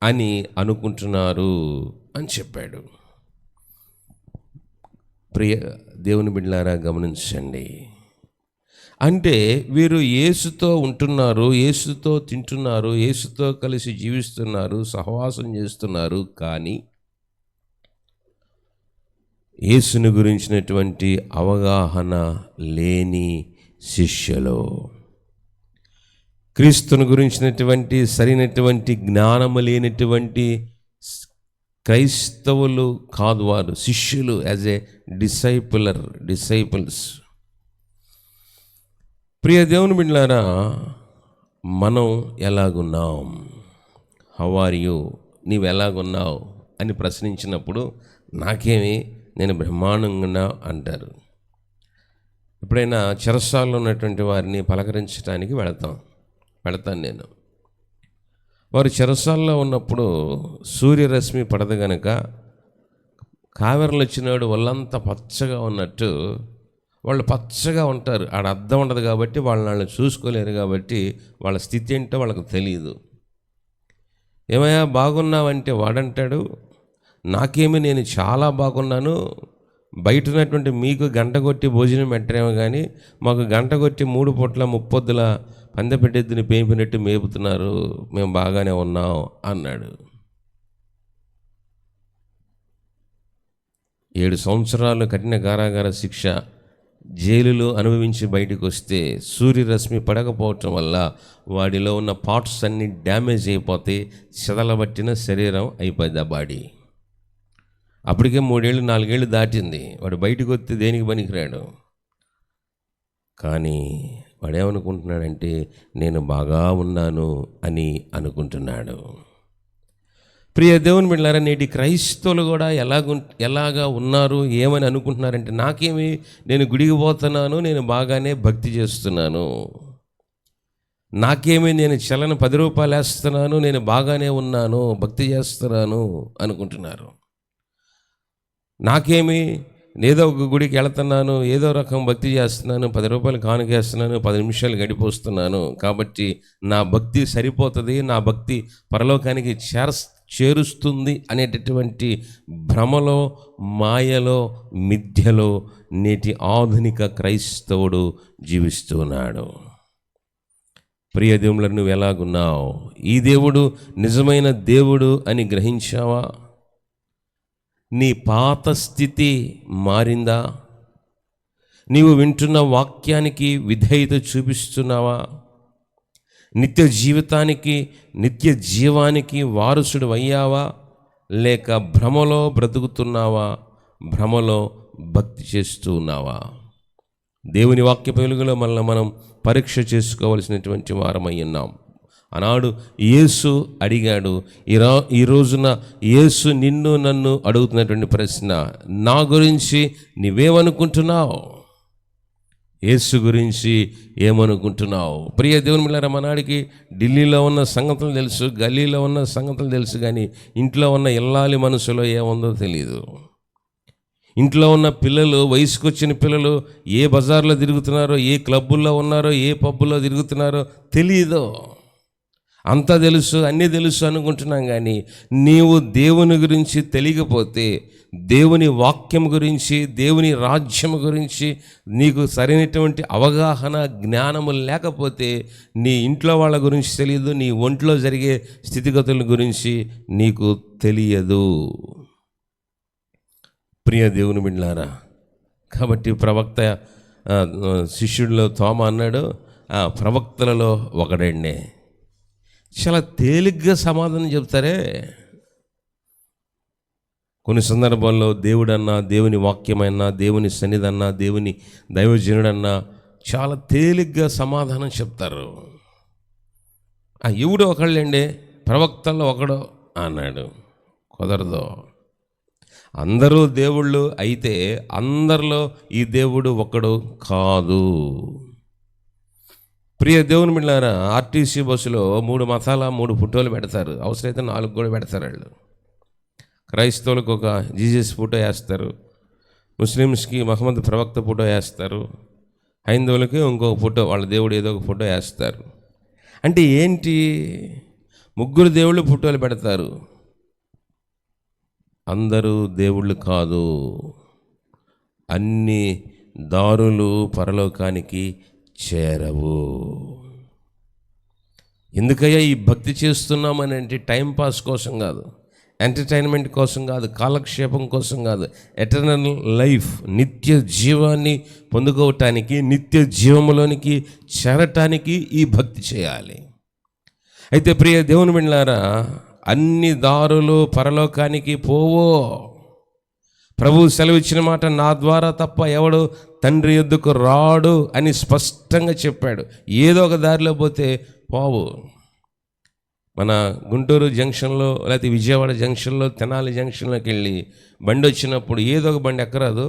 అని అనుకుంటున్నారు అని చెప్పాడు. ప్రియ దేవుని బిడ్డలారా, గమనించండి. అంటే వీరు యేసుతో ఉంటున్నారు, యేసుతో తింటున్నారు, యేసుతో కలిసి జీవిస్తున్నారు, సహవాసం చేస్తున్నారు, కానీ యేసుని గురించినటువంటి అవగాహన లేని శిష్యులు, క్రీస్తుని గురించినటువంటి సరైనటువంటి జ్ఞానము లేనటువంటి క్రైస్తవులు కాదు వారు, శిష్యులు. As a disciples. ప్రియ దేవుని బిడ్డలారా, మనం ఎలాగున్నాం, హౌ ఆర్ యూ, నీవు ఎలాగున్నావు అని ప్రశ్నించినప్పుడు నాకేమి, నేను బ్రహ్మాండంగా అంటారు. ఎప్పుడైనా చెరసాల్లో ఉన్నటువంటి వారిని పలకరించడానికి వెళతాను నేను. వారు చెరసాల్లో ఉన్నప్పుడు సూర్యరశ్మి పడదు కనుక కావేరలు వచ్చినాడు వాళ్ళంతా పచ్చగా ఉన్నట్టు వాళ్ళు పచ్చగా ఉంటారు. ఆడ అద్దం ఉండదు కాబట్టి వాళ్ళని చూసుకోలేరు, కాబట్టి వాళ్ళ స్థితి ఏంటో వాళ్ళకి తెలియదు. ఏమయ్యా బాగున్నావంటే వాడంటాడు, నాకేమి, నేను చాలా బాగున్నాను, బయట ఉన్నటువంటి మీకు గంట కొట్టి భోజనం పెట్టరేమో కానీ మాకు గంట కొట్టి 3 పూట్ల 3 పొద్దుల పందెపెట్టెద్దుని పేపినట్టు మేపుతున్నారు, మేము బాగానే ఉన్నాం అన్నాడు. 7 సంవత్సరాలు కఠిన కారాగార శిక్ష, జైలులో అనుభవించి బయటకు వస్తే సూర్యరశ్మి పడకపోవటం వల్ల వాడిలో ఉన్న పార్ట్స్ అన్నీ డ్యామేజ్ అయిపోతే చెదలబట్టిన శరీరం అయిపోయింది ఆ బాడీ. అప్పటికే 3 ఏళ్ళు 4 ఏళ్ళు దాటింది. వాడు బయటకు వస్తే దేనికి పనికిరాడు. కానీ వాడేమనుకుంటున్నాడంటే నేను బాగా ఉన్నాను అని అనుకుంటున్నాడు. ప్రియ దేవుని బిడ్డలారా, నేటి క్రైస్తవులు కూడా ఎలాగా ఉన్నారు, ఏమని అనుకుంటున్నారంటే నాకేమి, నేను గుడికి పోతున్నాను, నేను బాగానే భక్తి చేస్తున్నాను, నాకేమి, నేను చలను 10 రూపాయలు వేస్తున్నాను, నేను బాగానే ఉన్నాను, భక్తి చేస్తున్నాను అనుకుంటున్నారు. నాకేమి, ఏదో ఒక గుడికి వెళుతున్నాను, ఏదో రకం భక్తి చేస్తున్నాను, 10 రూపాయలు కానుకేస్తున్నాను, 10 నిమిషాలు గడిపోస్తున్నాను, కాబట్టి నా భక్తి సరిపోతుంది, నా భక్తి పరలోకానికి చేరుస్తుంది అనేటటువంటి భ్రమలో, మాయలో, మిథ్యలో నేటి ఆధునిక క్రైస్తవుడు జీవిస్తున్నాడు. ప్రియ దేవుళ్ళ, నువ్వు ఎలాగున్నావు? ఈ దేవుడు నిజమైన దేవుడు అని గ్రహించావా? నీ పాత స్థితి మారిందా? నీవు వింటున్న వాక్యానికి విధేయత చూపిస్తున్నావా? నిత్య జీవితానికి, నిత్య జీవానికి వారసుడు అయ్యావా? లేక భ్రమలో బ్రతుకుతున్నావా? భ్రమలో భక్తి చేస్తూ ఉన్నావా? దేవుని వాక్య వెలుగులో మనల్ని మనం పరీక్ష చేసుకోవలసినటువంటి వారమై ఉన్నాం. ఆనాడు యేసు అడిగాడు, ఈ రోజున యేసు నిన్ను నన్ను అడుగుతున్నటువంటి ప్రశ్న, నా గురించి నీవేమనుకుంటున్నావు? యేసు గురించి ఏమనుకుంటున్నావు? ప్రియ దేవుని బిడ్డలారా, మనాడికి ఢిల్లీలో ఉన్న సంగతులు తెలుసు, గల్లీలో ఉన్న సంగతులు తెలుసు, కానీ ఇంట్లో ఉన్న ఇల్లాలి మనసులో ఏముందో తెలియదు. ఇంట్లో ఉన్న పిల్లలు, వయసుకు వచ్చిన పిల్లలు ఏ బజార్లో తిరుగుతున్నారో, ఏ క్లబ్బుల్లో ఉన్నారో, ఏ పబ్బుల్లో తిరుగుతున్నారో తెలియదు. అంతా తెలుసు, అన్నీ తెలుసు అనుకుంటున్నాం, కానీ నీవు దేవుని గురించి తెలియకపోతే, దేవుని వాక్యం గురించి, దేవుని రాజ్యం గురించి నీకు సరైనటువంటి అవగాహన, జ్ఞానము లేకపోతే నీ ఇంట్లో వాళ్ళ గురించి తెలియదు, నీ ఒంట్లో జరిగే స్థితిగతుల గురించి నీకు తెలియదు. ప్రియ దేవుని బిడ్డలారా, కాబట్టి ప్రవక్త శిష్యుడిలో తోమ అన్నాడు, ప్రవక్తలలో ఒకడండి. చాలా తేలిగ్గా సమాధానం చెప్తారే. కొన్ని సందర్భాల్లో దేవుడన్నా, దేవుని వాక్యమైనా, దేవుని సన్నిధన్నా, దేవుని దైవజనుడన్నా చాలా తేలిగ్గా సమాధానం చెప్తారు. ఎవడో ఒకళ్ళండి, ప్రవక్తల్లో ఒకడో అన్నాడు. కుదరదు. అందరూ దేవుళ్ళు అయితే అందరిలో ఈ దేవుడు ఒకడు కాదు. ప్రియ దేవుని బిడ్డలారా, ఆర్టీసీ బస్సులో 3 మతాల 3 ఫోటోలు పెడతారు, అవసరమైతే 4 కూడా పెడతారు వాళ్ళు. క్రైస్తవులకు ఒక జీసస్ ఫోటో వేస్తారు, ముస్లిమ్స్కి మహమ్మద్ ప్రవక్త ఫోటో వేస్తారు, హైందవులకి ఇంకొక ఫోటో, వాళ్ళ దేవుడు ఏదో ఒక ఫోటో వేస్తారు. అంటే ఏంటి? 3 దేవుళ్ళు ఫోటోలు పెడతారు. అందరూ దేవుళ్ళు కాదు. అన్ని దారులు పరలోకానికి చేరవు. ఎందుకయ్యా ఈ భక్తి చేస్తున్నామని అంటే టైంపాస్ కోసం కాదు, ఎంటర్టైన్మెంట్ కోసం కాదు, కాలక్షేపం కోసం కాదు. ఎటర్నల్ లైఫ్, నిత్య జీవాన్ని పొందుకోవటానికి, నిత్య జీవంలోనికి చేరటానికి ఈ భక్తి చేయాలి. అయితే ప్రియ దేవుని బిడ్డలారా, అన్ని దారులు పరలోకానికి పోవో. ప్రభువు సెలవిచ్చిన మాట, నా ద్వారా తప్ప ఎవడు తండ్రి యొద్దకు రాడు అని స్పష్టంగా చెప్పాడు. ఏదో ఒక దారిలో పోతే పోవు. మన గుంటూరు జంక్షన్లో, లేకపోతే విజయవాడ జంక్షన్లో, తెనాలి జంక్షన్లోకి వెళ్ళి బండి వచ్చినప్పుడు ఏదో ఒక బండి ఎక్కరాదు,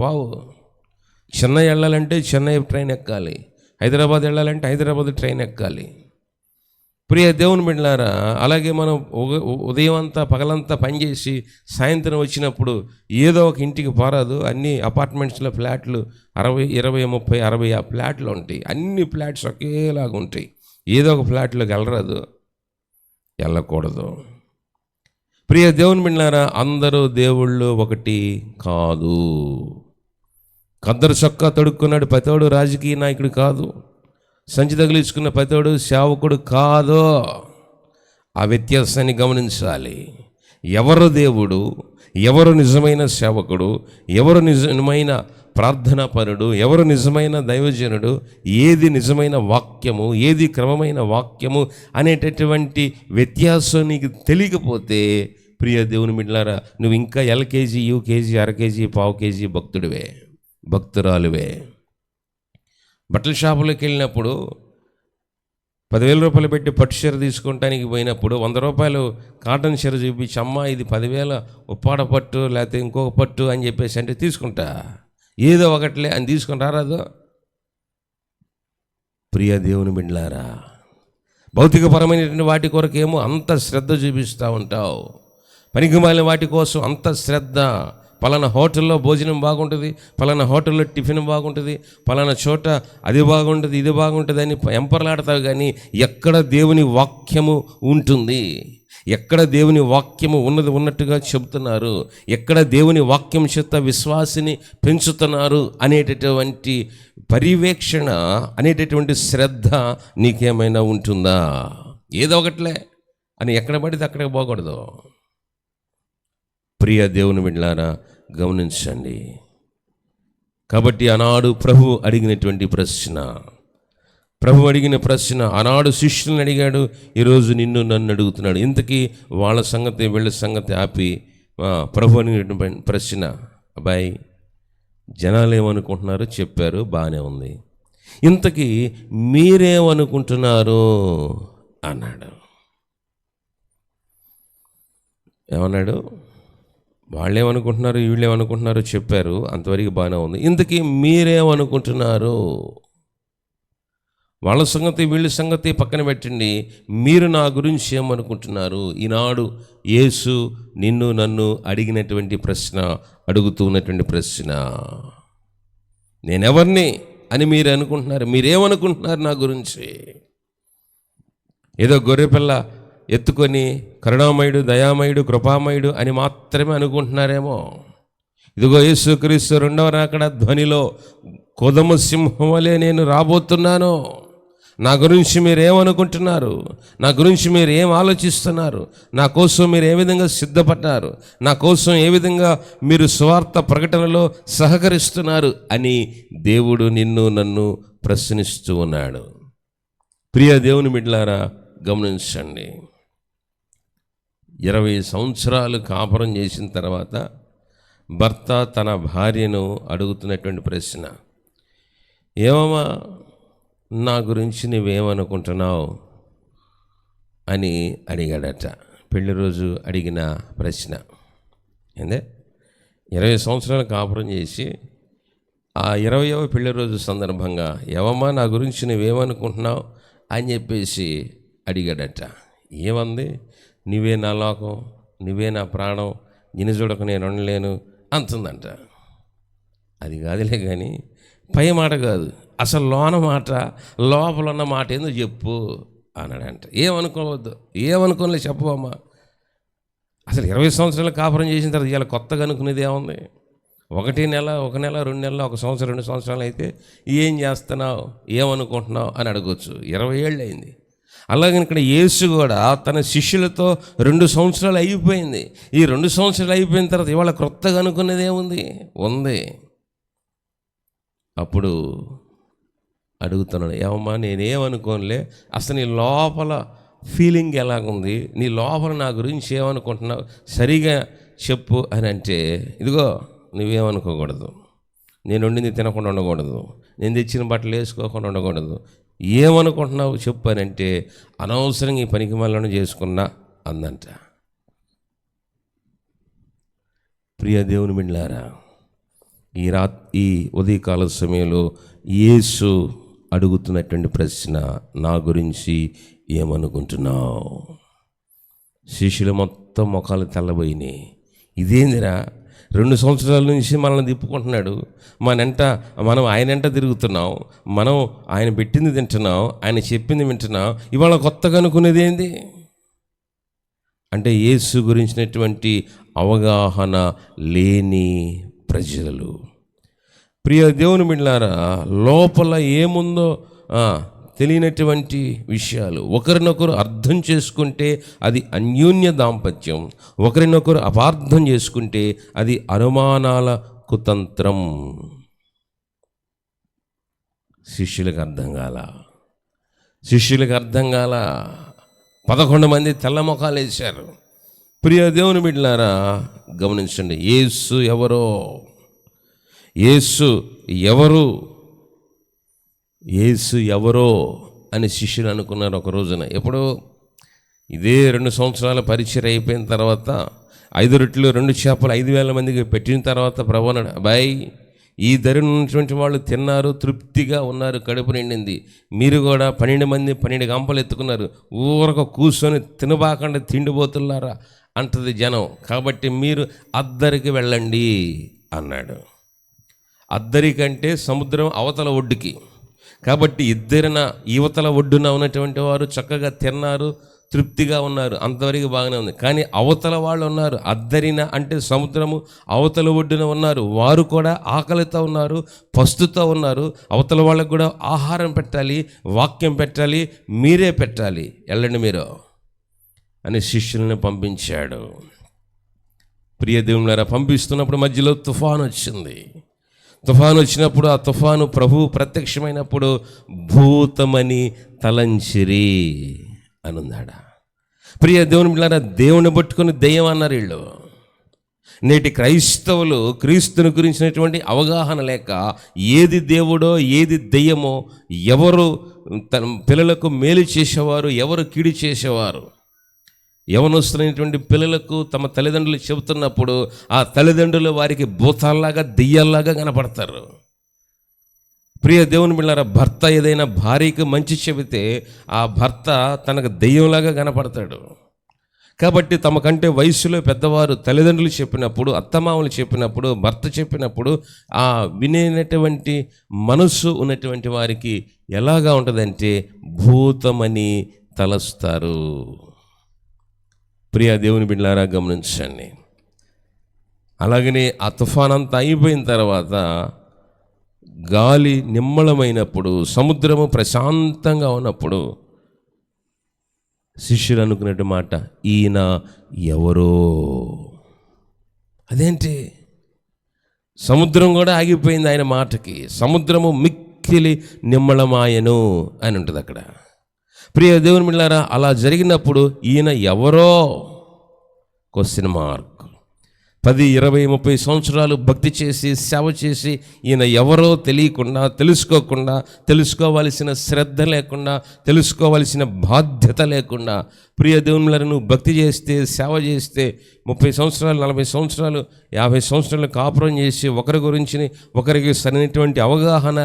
పోవు. చెన్నై వెళ్ళాలంటే చెన్నై ట్రైన్ ఎక్కాలి, హైదరాబాద్ వెళ్ళాలంటే హైదరాబాద్ ట్రైన్ ఎక్కాలి. ప్రియ దేవుని బిడ్డలారా, అలాగే మనం ఉదయం అంతా పగలంతా పనిచేసి సాయంత్రం వచ్చినప్పుడు ఏదో ఒక ఇంటికి పోరాదు. అన్ని అపార్ట్మెంట్స్లో ఫ్లాట్లు 60, 20, 30, 60 ఫ్లాట్లు ఉంటాయి. అన్ని ఫ్లాట్స్ ఒకేలాగా ఉంటాయి. ఏదో ఒక ఫ్లాట్లోకి వెళ్ళరాదు, వెళ్ళకూడదు. ప్రియ దేవుని బిడ్డలారా, అందరూ దేవుళ్ళు ఒకటి కాదు. ఖద్దరు చొక్కా తొడుక్కున్నాడు ప్రతివాడు రాజకీయ నాయకుడు కాదు. సంచి తగిలించుకున్న ప్రతివాడు సేవకుడు కాదు. ఆ వ్యత్యాసాన్ని గమనించాలి. ఎవరు దేవుడు, ఎవరు నిజమైన సేవకుడు, ఎవరు నిజమైన ప్రార్థనాపరుడు, ఎవరు నిజమైన దైవజనుడు, ఏది నిజమైన వాక్యము, ఏది క్రమమైన వాక్యము అనేటటువంటి వ్యత్యాసం నీకు తెలియకపోతే, ప్రియ దేవుని బిడ్డలారా, నువ్వు ఇంకా LKG, UKG, అర కేజీ, పావు కేజీ భక్తుడివే, భక్తురాలువే. బట్టల షాపులోకి వెళ్ళినప్పుడు 10,000 రూపాయలు పెట్టి పట్టు చీర తీసుకుంటానికి పోయినప్పుడు 100 రూపాయలు కాటన్ చీర చూపించి, అమ్మ ఇది 10,000 ఉప్పాడ పట్టు లేకపోతే ఇంకొక పట్టు అని చెప్పేసి అంటే తీసుకుంటా, ఏదో ఒకట్లే అని తీసుకుని రారాదు. ప్రియ దేవుని బిడ్డలారా, భౌతికపరమైనటువంటి వాటి కొరకేమో అంత శ్రద్ధ చూపిస్తూ ఉంటావు, పనికిమాలిన వాటి కోసం అంత శ్రద్ధ. పలానా హోటల్లో భోజనం బాగుంటుంది, పలానా హోటల్లో టిఫిన్ బాగుంటుంది, పలానా చోట అది బాగుంటుంది, ఇది బాగుంటుంది అని ఎంపర్లాడతావు, కానీ ఎక్కడ దేవుని వాక్యము ఉంటుంది, ఎక్కడ దేవుని వాక్యము ఉన్నది ఉన్నట్టుగా చెబుతున్నారు, ఎక్కడ దేవుని వాక్యం చేత విశ్వాసిని పెంచుతున్నారు అనేటటువంటి పర్యవేక్షణ, అనేటటువంటి శ్రద్ధ నీకేమైనా ఉంటుందా? ఏదో ఒకట్లే అని ఎక్కడ పడితే అక్కడికి పోకూడదు. ప్రియ దేవుని బిడ్డలారా, గమనించండి. కాబట్టి ఆనాడు ప్రభు అడిగినటువంటి ప్రశ్న, ప్రభు అడిగిన ప్రశ్న ఆనాడు శిష్యులను అడిగాడు, ఈరోజు నిన్ను నన్ను అడుగుతున్నాడు. ఇంతకీ వాళ్ళ సంగతి వీళ్ళ సంగతి ఆపి ప్రభు అడిగిన ప్రశ్న, అబ్బాయి జనాలు ఏమనుకుంటున్నారో చెప్పారు, బాగానే ఉంది, ఇంతకీ మీరేమనుకుంటున్నారు అన్నాడు. ఏమన్నాడు? వాళ్ళేమనుకుంటున్నారు వీళ్ళేమనుకుంటున్నారో చెప్పారు, అంతవరకు బాగానే ఉంది, ఇంతకీ మీరేమనుకుంటున్నారు? వాళ్ళ సంగతి వీళ్ళ సంగతి పక్కన పెట్టండి, మీరు నా గురించి ఏమనుకుంటున్నారు? ఈనాడు యేసు నిన్ను నన్ను అడిగినటువంటి ప్రశ్న, అడుగుతున్నటువంటి ప్రశ్న, నేనెవరిని అని మీరు అనుకుంటున్నారు? మీరేమనుకుంటున్నారు నా గురించి? ఏదో గొర్రెపిల్ల ఎత్తుకొని కరుణామయుడు, దయామయుడు, కృపామయుడు అని మాత్రమే అనుకుంటున్నారేమో. ఇదిగో యేసుక్రీస్తు రెండవ రాకడ ధ్వనిలో కొదమ సింహం వలె నేను రాబోతున్నాను. నా గురించి మీరు ఏమనుకుంటున్నారు? నా గురించి మీరు ఏం ఆలోచిస్తున్నారు? నా కోసం మీరు ఏ విధంగా సిద్ధపడ్డారు? నా కోసం ఏ విధంగా మీరు స్వార్థ ప్రకటనలో సహకరిస్తున్నారు అని దేవుడు నిన్ను నన్ను ప్రశ్నిస్తూ ఉన్నాడు. ప్రియ దేవుని బిడ్డలారా, గమనించండి. 20 సంవత్సరాలు కాపురం చేసిన తర్వాత భర్త తన భార్యను అడుగుతున్నటువంటి ప్రశ్న, ఏమమ్మా నా గురించి నువ్వేమనుకుంటున్నావు అని అడిగాడట. పెళ్లి రోజు అడిగిన ప్రశ్న ఏందే. 20 సంవత్సరాలు కాపురం చేసి ఆ 20వ పెళ్లి రోజు సందర్భంగా, ఏమమ్మా నా గురించి నువ్వేమనుకుంటున్నావు అని చెప్పేసి అడిగాడట. ఏమంది? నువ్వే నా లోకం, నువ్వే నా ప్రాణం, నిన్ను చూడక నేను ఉండలేను అంటుందంట. అది కాదులే కానీ పై మాట కాదు, అసలు లోన మాట, లోపల ఉన్న మాట ఏందో చెప్పు అన్నాడంట. ఏమనుకోవద్దు, ఏమనుకోలే చెప్పవమ్మా. అసలు 20 సంవత్సరాలు కాపురం చేసిన తర్వాత ఇలా కొత్తగా అనుకునేది ఏముంది? 1 నెల 2 నెలలు, 1 సంవత్సరం 2 సంవత్సరాలు అయితే ఏం చేస్తున్నావు, ఏమనుకుంటున్నావు అని అడగవచ్చు. 20 ఏళ్ళు అయింది. అలాగే ఇక్కడ యేసు కూడా తన శిష్యులతో 2 సంవత్సరాలు అయిపోయింది. ఈ 2 సంవత్సరాలు అయిపోయిన తర్వాత ఇవాళ క్రొత్తగా అనుకునేది ఏముంది? ఉంది. అప్పుడు అడుగుతున్నాడు, ఏమమ్మా నేనేమనుకోనులే, అసలు నీ లోపల ఫీలింగ్ ఎలాగుంది, నీ లోపల నా గురించి ఏమనుకుంటున్నావు సరిగా చెప్పు అని అంటే, ఇదిగో నువ్వేమనుకోకూడదు, నేను వండింది తినకుండా ఉండకూడదు, నేను తెచ్చిన బట్టలు వేసుకోకుండా ఉండకూడదు, ఏమనుకుంటున్నావు చెప్పు అని అంటే, అనవసరంగా ఈ పనికి మళ్ళీ చేసుకున్నా అందంట. ప్రియ దేవుని బిడ్డలారా, ఈ ఉదయకాల సమయంలో యేసు అడుగుతున్నటువంటి ప్రశ్న, నా గురించి ఏమనుకుంటున్నావు? శిష్యులు మొత్తం ముఖాలు తెల్లబోయినాయి. ఇదేందిరా, 2 సంవత్సరాల నుంచి మనల్ని తిప్పుకుంటున్నాడు, మనం ఆయనంట తిరుగుతున్నాం, మనం ఆయన పెట్టింది తింటున్నాం, ఆయన చెప్పింది వింటున్నాం, ఇవాళ కొత్తగా అనుకునేది ఏంది అంటే యేసు గురించినటువంటి అవగాహన లేని ప్రజలు. ప్రియ దేవుని బిడ్డలారా, లోపల ఏముందో తెలియనటువంటి విషయాలు, ఒకరినొకరు అర్థం చేసుకుంటే అది అన్యోన్య దాంపత్యం, ఒకరినొకరు అపార్థం చేసుకుంటే అది అనుమానాల కుతంత్రం. శిష్యులకు అర్థం కాల. 11 మంది తెల్ల ముఖాలు వేశారు. ప్రియ దేవుని బిడ్డలారా, గమనించండి, యేసు ఎవరో అని శిష్యులు అనుకున్నారు ఒక రోజున. ఎప్పుడో ఇదే 2 సంవత్సరాల పరిచయం అయిపోయిన తర్వాత 5 రొట్టెలు 2 చేపలు 5,000 మందికి పెట్టిన తర్వాత ప్రభు అన్నాడు, అబ్బాయి ఈ ధర ఉన్నటువంటి వాళ్ళు తిన్నారు, తృప్తిగా ఉన్నారు, కడుపు నిండింది. మీరు కూడా 12 మంది 12 గంపలు ఎత్తుకున్నారు, ఊరక కూర్చొని తినబాకుండా తిండిపోతున్నారా అంటది జనం. కాబట్టి మీరు అద్దరికి వెళ్ళండి అన్నాడు. అద్దరికంటే సముద్రం అవతల ఒడ్డుకి. కాబట్టి ఇద్దరిన యువతల ఒడ్డున ఉన్నటువంటి వారు చక్కగా తిన్నారు, తృప్తిగా ఉన్నారు, అంతవరకు బాగానే ఉంది. కానీ అవతల వాళ్ళు ఉన్నారు, అద్దరిన అంటే సముద్రము అవతల ఒడ్డున ఉన్నారు, వారు కూడా ఆకలితో ఉన్నారు, పస్తుతో ఉన్నారు. అవతల వాళ్ళకు కూడా ఆహారం పెట్టాలి, వాక్యం పెట్టాలి, మీరే పెట్టాలి, వెళ్ళండి మీరు అని శిష్యులను పంపించాడు. ప్రియ దేవులారా, పంపిస్తున్నప్పుడు మధ్యలో తుఫాను వచ్చింది. తుఫాను వచ్చినప్పుడు ఆ తుఫాను ప్రభువు ప్రత్యక్షమైనప్పుడు భూతమని తలంచిరి అనున్నాడా. ప్రియ దేవుని బిడ్డలారా, దేవుని పట్టుకుని దెయ్యం అన్నారు వీళ్ళు. నేటి క్రైస్తవులు క్రీస్తుని గురించినటువంటి అవగాహన లేక ఏది దేవుడో ఏది దెయ్యమో, ఎవరు తన పిల్లలకు మేలు చేసేవారు, ఎవరు కీడు చేసేవారు, యవనస్తులైనటువంటి పిల్లలకు తమ తల్లిదండ్రులు చెబుతున్నప్పుడు ఆ తల్లిదండ్రులు వారికి భూతాల్లాగా దెయ్యాల్లాగా కనపడతారు. ప్రియ దేవుని బిడ్డలారా, భర్త ఏదైనా భార్యకు మంచి చెబితే ఆ భర్త తనకు దెయ్యంలాగా కనపడతాడు. కాబట్టి తమకంటే వయసులో పెద్దవారు తల్లిదండ్రులు చెప్పినప్పుడు, అత్తమామలు చెప్పినప్పుడు, భర్త చెప్పినప్పుడు ఆ వినేటువంటి మనస్సు ఉన్నటువంటి వారికి ఎలాగా ఉంటుందంటే భూతమని తలస్తారు. ప్రియ దేవుని బిడ్డలారా, గమనించండి. అలాగనే ఆ తుఫాన్ అంతా అయిపోయిన తర్వాత గాలి నిమ్మళమైనప్పుడు, సముద్రము ప్రశాంతంగా ఉన్నప్పుడు శిష్యులు అనుకున్నట్టు మాట, ఈయన ఎవరో. అదేంటి, సముద్రం కూడా ఆగిపోయింది ఆయన మాటకి. సముద్రము మిక్కిలి నిమ్మళమాయను అని ఉంటుంది అక్కడ. ప్రియ దేవుని బిడ్డలారా, అలా జరిగినప్పుడు ఈయన ఎవరో క్వశ్చన్ మార్క్. 10, 20, 30 సంవత్సరాలు భక్తి చేసి సేవ చేసి ఈయన ఎవరో తెలియకుండా, తెలుసుకోకుండా, తెలుసుకోవాల్సిన శ్రద్ధ లేకుండా, తెలుసుకోవాల్సిన బాధ్యత లేకుండా, ప్రియ దేవునిలను నువ్వు భక్తి చేస్తే, సేవ చేస్తే 30 సంవత్సరాలు, 40 సంవత్సరాలు, 50 సంవత్సరాలు కాపురం చేసి ఒకరి గురించి ఒకరికి సరైనటువంటి అవగాహన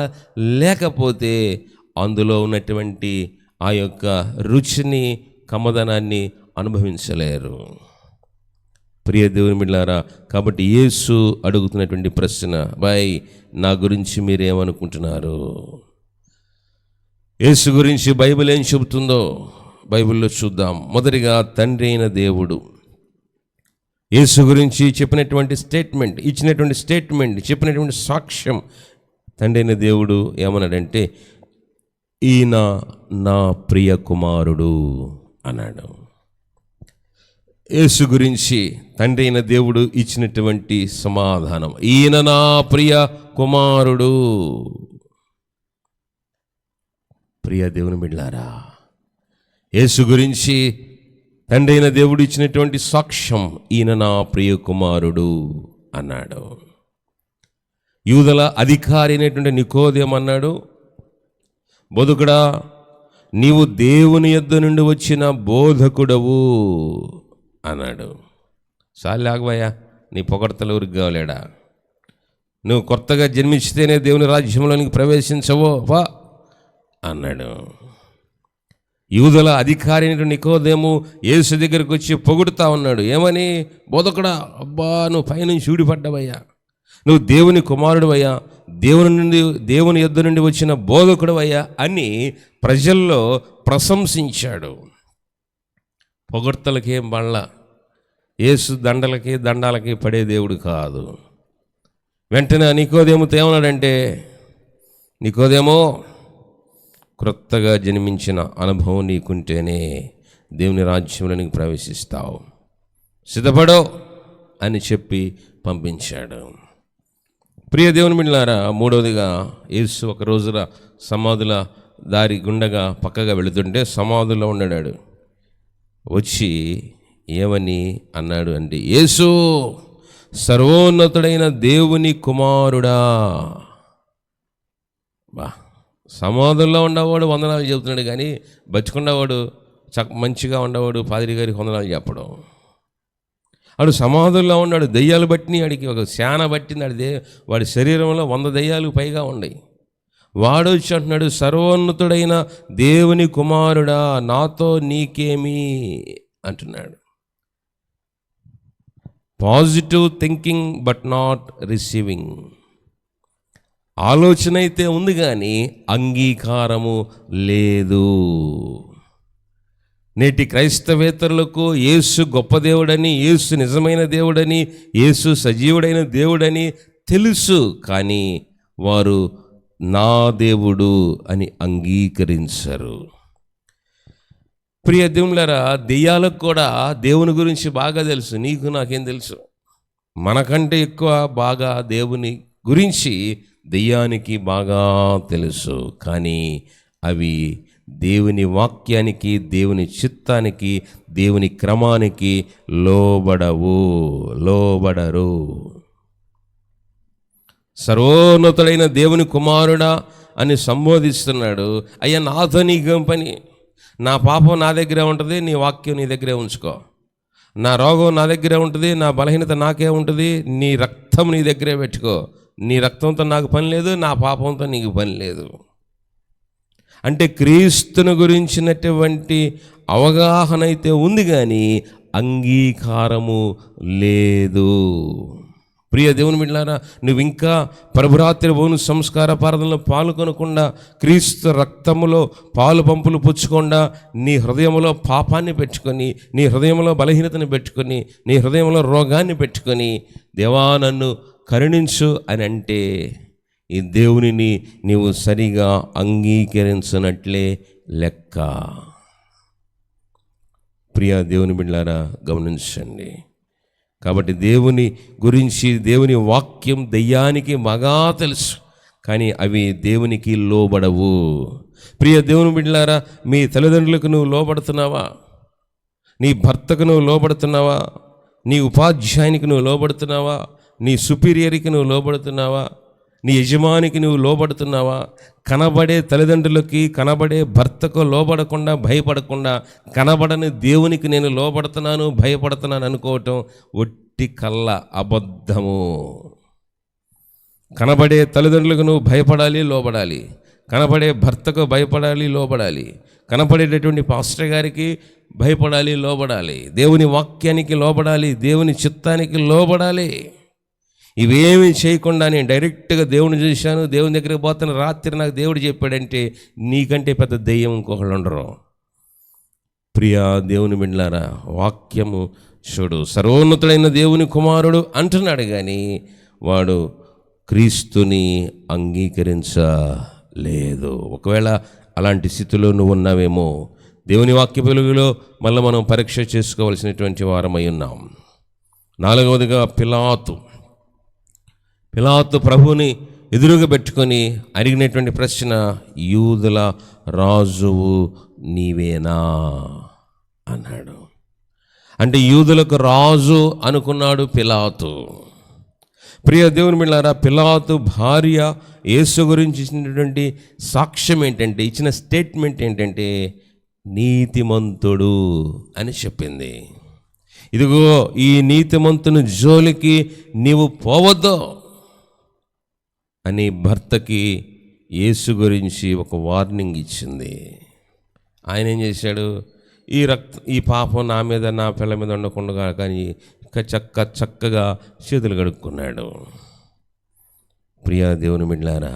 లేకపోతే అందులో ఉన్నటువంటి ఆ యొక్క రుచిని, కమ్మదనాన్ని అనుభవించలేరు. ప్రియ దేవుని బిడ్డలారా, కాబట్టి యేసు అడుగుతున్నటువంటి ప్రశ్న, బాయ్ నా గురించి మీరేమనుకుంటున్నారు? యేసు గురించి బైబిల్ ఏం చెబుతుందో బైబిల్లో చూద్దాం. మొదటిగా తండ్రి అయిన దేవుడు యేసు గురించి చెప్పినటువంటి స్టేట్మెంట్, ఇచ్చినటువంటి స్టేట్మెంట్, చెప్పినటువంటి సాక్ష్యం, తండ్రి అయిన దేవుడు ఏమన్నాడంటే, ఈయన నా ప్రియ కుమారుడు అన్నాడు. యేసు గురించి తండ్రి అయిన దేవుడు ఇచ్చినటువంటి సమాధానం, ఈయన నా ప్రియ కుమారుడు. ప్రియ దేవుని బిడ్డలారా, యేసు గురించి తండ్రి అయిన దేవుడు ఇచ్చినటువంటి సాక్ష్యం, ఈయన నా ప్రియ కుమారుడు అన్నాడు. యూదుల అధికారి అయినటువంటి నికోదేము అన్నాడు, బోధకుడా నీవు దేవుని యొద్ద నుండి వచ్చిన బోధకుడవు అన్నాడు. సాలాగవయ్యా, నీ పొగడ్తలు ఊరికి కావలేడా? నువ్వు కొత్తగా జన్మించితేనే దేవుని రాజ్యంలోనికి ప్రవేశించవో వా అన్నాడు. యూదుల అధికారి నికోదేము యేసు దగ్గరికి వచ్చి పొగుడుతా ఉన్నాడు. ఏమని? బోధకుడా, అబ్బా నువ్వు పైనుంచి ఊడిపడ్డవయ్యా, నువ్వు దేవుని కుమారుడువయ్యా, దేవుని యొద్ద నుండి వచ్చిన బోధకుడువయ్యా అని ప్రజల్లో ప్రశంసించాడు. పొగడ్తలకేం పడలా. యేసు దండాలకి పడే దేవుడు కాదు. వెంటనే నికోదేముతో ఏమన్నాడంటే, నికోదేమో క్రొత్తగా జన్మించిన అనుభవం నీకుంటేనే దేవుని రాజ్యంలో నీకు ప్రవేశిస్తావు, సిద్ధపడో అని చెప్పి పంపించాడు. ప్రియ దేవుని బిడ్డలారా, మూడవదిగా యేసు ఒక రోజున సమాధుల దారి గుండగా పక్కగా వెళుతుంటే సమాధుల్లో ఉన్నాడు. వచ్చి ఏమని అన్నాడు అంటే, యేసు సర్వోన్నతుడైన దేవుని కుమారుడా. బా, సమాధుల్లో ఉండేవాడు వందనాలు చెబుతున్నాడు, కానీ బతికున్నవాడు మంచిగా ఉండేవాడు పాదిరి గారికి వందనాలు చెప్పడం. వాడు సమాధుల్లో ఉన్నాడు, దెయ్యాలు బట్టిని, వాడికి ఒక శాన పట్టింది, వాడి శరీరంలో 100 దెయ్యాలు పైగా ఉన్నాయి. వాడు వచ్చి అంటున్నాడు, సర్వోన్నతుడైన దేవుని కుమారుడా నాతో నీకేమి అంటున్నాడు. Positive thinking but not receiving. ఆలోచన అయితే ఉంది కానీ అంగీకారము లేదు. నేటి క్రైస్తవేతరులకు యేసు గొప్ప దేవుడని, యేసు నిజమైన దేవుడని, యేసు సజీవుడైన దేవుడని తెలుసు, కానీ వారు నా దేవుడు అని అంగీకరించరు. ప్రియ దేవులారా, దెయ్యాలకు కూడా దేవుని గురించి బాగా తెలుసు. నీకు నాకేం తెలుసు? మనకంటే ఎక్కువ బాగా దేవుని గురించి దెయ్యానికి బాగా తెలుసు, కానీ అవి దేవుని వాక్యానికి, దేవుని చిత్తానికి, దేవుని క్రమానికి లోబడరు. సర్వోన్నతుడైన దేవుని కుమారుడా అని సంబోధిస్తున్నాడు. అయ్యా, నాతో నీకేం పని? నా పాపం నా దగ్గరే ఉంటుంది, నీ వాక్యం నీ దగ్గరే ఉంచుకో. నా రోగం నా దగ్గరే ఉంటుంది, నా బలహీనత నాకే ఉంటుంది, నీ రక్తం నీ దగ్గరే పెట్టుకో. నీ రక్తంతో నాకు పని లేదు, నా పాపంతో నీకు పని లేదు. అంటే క్రీస్తుని గురించినటువంటి అవగాహన అయితే ఉంది, కానీ అంగీకారము లేదు. ప్రియ దేవుని బిడ్డలారా, నువ్వు ఇంకా ప్రభురాత్రి భూమి సంస్కార ప్రార్థనలో పాల్గొనకుండా, క్రీస్తు రక్తములో పాలు పంపులు పుచ్చకుండా, నీ హృదయంలో పాపాన్ని పెట్టుకొని, నీ హృదయంలో బలహీనతను పెట్టుకొని, నీ హృదయంలో రోగాన్ని పెట్టుకొని, దేవా నన్ను కరుణించు అని అంటే, ఈ దేవునిని నీవు సరిగా అంగీకరించినట్లే లెక్క. ప్రియ దేవుని బిడ్డలారా, గమనించండి. కాబట్టి దేవుని గురించి, దేవుని వాక్యం దెయ్యానికి బాగా తెలుసు, కానీ అవి దేవునికి లోబడవు. ప్రియ దేవుని బిడ్డలారా, మీ తల్లిదండ్రులకు నువ్వు లోబడుతున్నావా? నీ భర్తకు నువ్వు లోబడుతున్నావా? నీ ఉపాధ్యాయునికి నువ్వు లోబడుతున్నావా? నీ సుపీరియర్కి నువ్వు లోబడుతున్నావా? నీ యజమానికి నువ్వు లోబడుతున్నావా? కనబడే తల్లిదండ్రులకి, కనబడే భర్తకు లోబడకుండా, భయపడకుండా, కనబడని దేవునికి నేను లోబడుతున్నాను, భయపడుతున్నాను అనుకోవటం ఒట్టి కళ్ళ అబద్ధము. కనబడే తల్లిదండ్రులకు నువ్వు భయపడాలి, లోబడాలి. కనబడే భర్తకు భయపడాలి, లోబడాలి. కనపడేటటువంటి పాస్టర్ గారికి భయపడాలి, లోబడాలి. దేవుని వాక్యానికి లోబడాలి, దేవుని చిత్తానికి లోబడాలి. ఇవేమీ చేయకుండా నేను డైరెక్ట్గా దేవుని చూశాను, దేవుని దగ్గరికి పోతాను, రాత్రి నాకు దేవుడు చెప్పాడంటే నీకంటే పెద్ద దెయ్యం ఇంకొకళ్ళు ఉండరు. ప్రియా దేవుని బిడ్డలారా, వాక్యము చూడు. సర్వోన్నతుడైన దేవుని కుమారుడు అంటున్నాడు, కానీ వాడు క్రీస్తుని అంగీకరించలేదు. ఒకవేళ అలాంటి స్థితిలో నువ్వు ఉన్నావేమో, దేవుని వాక్య వెలుగులో మళ్ళీ మనం పరీక్ష చేసుకోవాల్సినటువంటి వారమై ఉన్నాం. 4వదిగా పిలాతు ప్రభువుని ఎదురుగా పెట్టుకొని అడిగినటువంటి ప్రశ్న, యూదుల రాజువు నీవేనా అన్నాడు. అంటే యూదులకు రాజు అనుకున్నాడు పిలాతు. ప్రియ దేవుని బిడ్డలారా, పిలాతు భార్య యేసు గురించి ఇచ్చినటువంటి సాక్ష్యం ఏంటంటే, ఇచ్చిన స్టేట్మెంట్ ఏంటంటే, నీతిమంతుడు అని చెప్పింది. ఇదిగో ఈ నీతిమంతుని జోలికి నీవు పోవద్దు అని భర్తకి యేసు గురించి ఒక వార్నింగ్ ఇచ్చింది. ఆయన ఏం చేశాడు? ఈ పాపం నా మీద, నా పిల్ల మీద ఉండకుండా కానీ చక్కగా చేతులు కడుక్కున్నాడు. ప్రియా దేవుని బిడ్డలారా,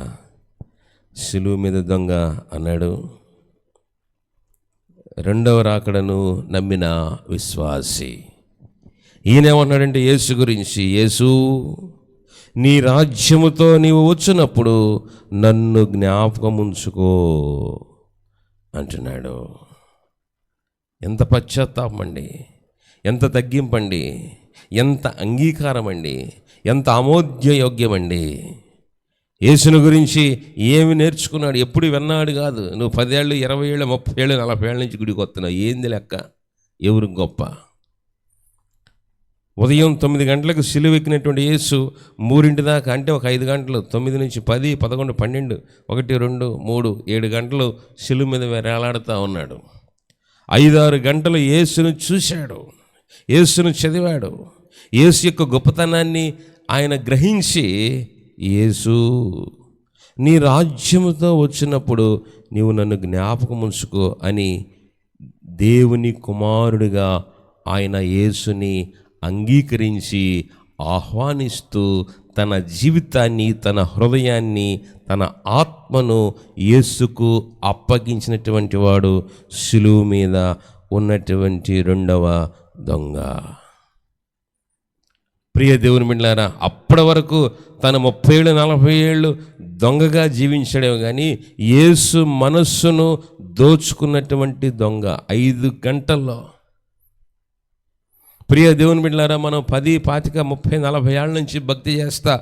సిలువ మీద దొంగ అన్నాడు. రెండవ రాకడను నమ్మిన విశ్వాసి. ఈయనేమన్నాడంటే యేసు గురించి, యేసు నీ రాజ్యముతో నీవు వచ్చినప్పుడు నన్ను జ్ఞాపకం ఉంచుకో అంటున్నాడు. ఎంత పశ్చాత్తాపం అండి, ఎంత తగ్గింపండి, ఎంత అంగీకారం అండి, ఎంత ఆమోద్యయోగ్యమండి. యేసుని గురించి ఏమి నేర్చుకున్నాడు? ఎప్పుడు విన్నాడు కాదు. నువ్వు 10 ఏళ్ళు, 20 ఏళ్ళు, 30 ఏళ్ళు, 40 ఏళ్ళ నుంచి గుడికి వస్తున్నావు. ఏంది లెక్క? ఎవరు గొప్ప? ఉదయం 9 గంటలకు సిలువ ఎక్కినటువంటి యేసు 3 దాకా, అంటే ఒక 5 గంటలు, 9 నుంచి 10, 11, 12, 1, 2, 3, 7 గంటలు సిలువ మీద వేలాడుతూ ఉన్నాడు. 5-6 గంటలు యేసును చూశాడు, యేసును చదివాడు. యేసు యొక్క గొప్పతనాన్ని ఆయన గ్రహించి, యేసు నీ రాజ్యముతో వచ్చినప్పుడు నీవు నన్ను జ్ఞాపకం ఉంచుకో అని దేవుని కుమారుడిగా ఆయన యేసుని అంగీకరించి ఆహ్వానిస్తూ తన జీవితాన్ని, తన హృదయాన్ని, తన ఆత్మను యేసుకు అప్పగించినటువంటి వాడు సిలువ మీద ఉన్నటువంటి రెండవ దొంగ. ప్రియ దేవుని బిడ్డలారా, అప్పటి వరకు తన 30 ఏళ్ళు 40 ఏళ్ళు దొంగగా జీవించడమే కానీ యేసు మనస్సును దోచుకున్నటువంటి దొంగ 5 గంటల్లో ప్రియ దేవుని బిడ్డలారా, మనం 10, 25, 30, 40 ఏళ్ళ నుంచి భక్తి చేస్తా,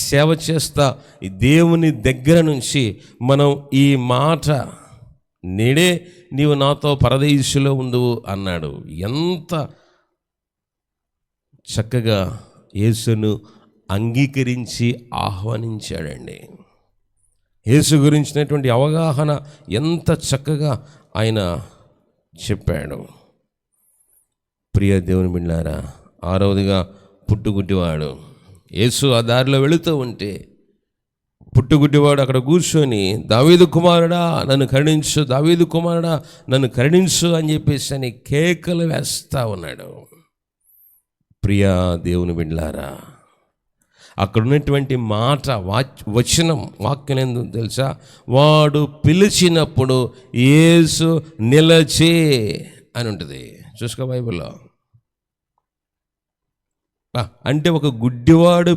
సేవ చేస్తా, ఈ దేవుని దగ్గర నుంచి మనం ఈ మాట, నేడే నీవు నాతో పరదేశులో ఉండువు అన్నాడు. ఎంత చక్కగా యేసును అంగీకరించి ఆహ్వానించాడండి. యేసు గురించినటువంటి అవగాహన ఎంత చక్కగా ఆయన చెప్పాడు. ప్రియ దేవుని బిడ్డలారా, 6వదిగా పుట్టుగుడ్డివాడు. యేసు ఆ దారిలో వెళుతూ ఉంటే పుట్టుగుడ్డివాడు అక్కడ కూర్చొని, దావీదు కుమారుడా నన్ను కరుణించు, దావీదు కుమారుడా నన్ను కరుణించు అని చెప్పేసి అని కేకలు వేస్తూ ఉన్నాడు. ప్రియ దేవుని బిడ్డలారా, అక్కడ ఉన్నటువంటి మాట, వచనం, వాక్యం ఏందో తెలుసా? వాడు పిలిచినప్పుడు యేసు నిలచే అని ఉంటుంది. చూసుకో బైబిల్లో. అంటే ఒక గుడ్డివాడు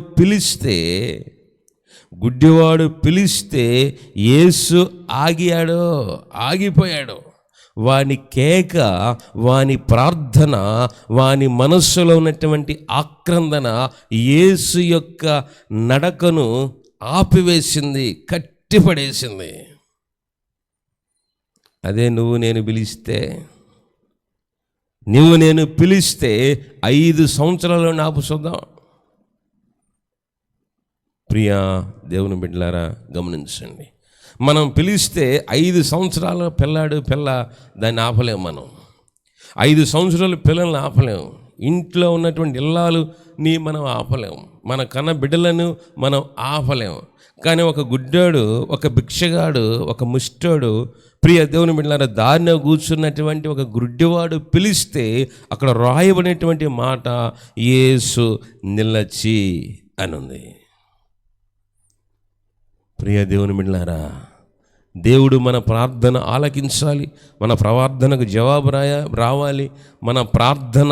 పిలిస్తే యేసు ఆగిపోయాడు. వాని కేక, వాని ప్రార్థన, వాని మనస్సులో ఉన్నటువంటి ఆక్రందన యేసు యొక్క నడకను ఆపివేసింది, కట్టిపడేసింది. అదే నువ్వు నేను పిలిస్తే 5 సంవత్సరాలు ఆపు చూద్దాం. ప్రియా దేవుని బిడ్డలారా, గమనించండి. మనం పిలిస్తే 5 సంవత్సరాల పిల్ల దాన్ని ఆపలేము. మనం 5 సంవత్సరాల పిల్లల్ని ఆపలేము. ఇంట్లో ఉన్నటువంటి ఇల్లాలుని మనం ఆపలేము. మన కన్న బిడ్డలను మనం ఆపలేము. కానీ ఒక గుడ్డాడు, ఒక భిక్షగాడు, ఒక ముష్టోడు, ప్రియ దేవుని బిడ్డలారా, దారిన కూర్చున్నటువంటి ఒక గుడ్డివాడు పిలిస్తే అక్కడ రాయబడినటువంటి మాట యేసు నిలచి అని ఉంది. ప్రియ దేవుని బిడ్డలారా, దేవుడు మన ప్రార్థన ఆలకించాలి, మన ప్రార్థనకు జవాబు రావాలి. మన ప్రార్థన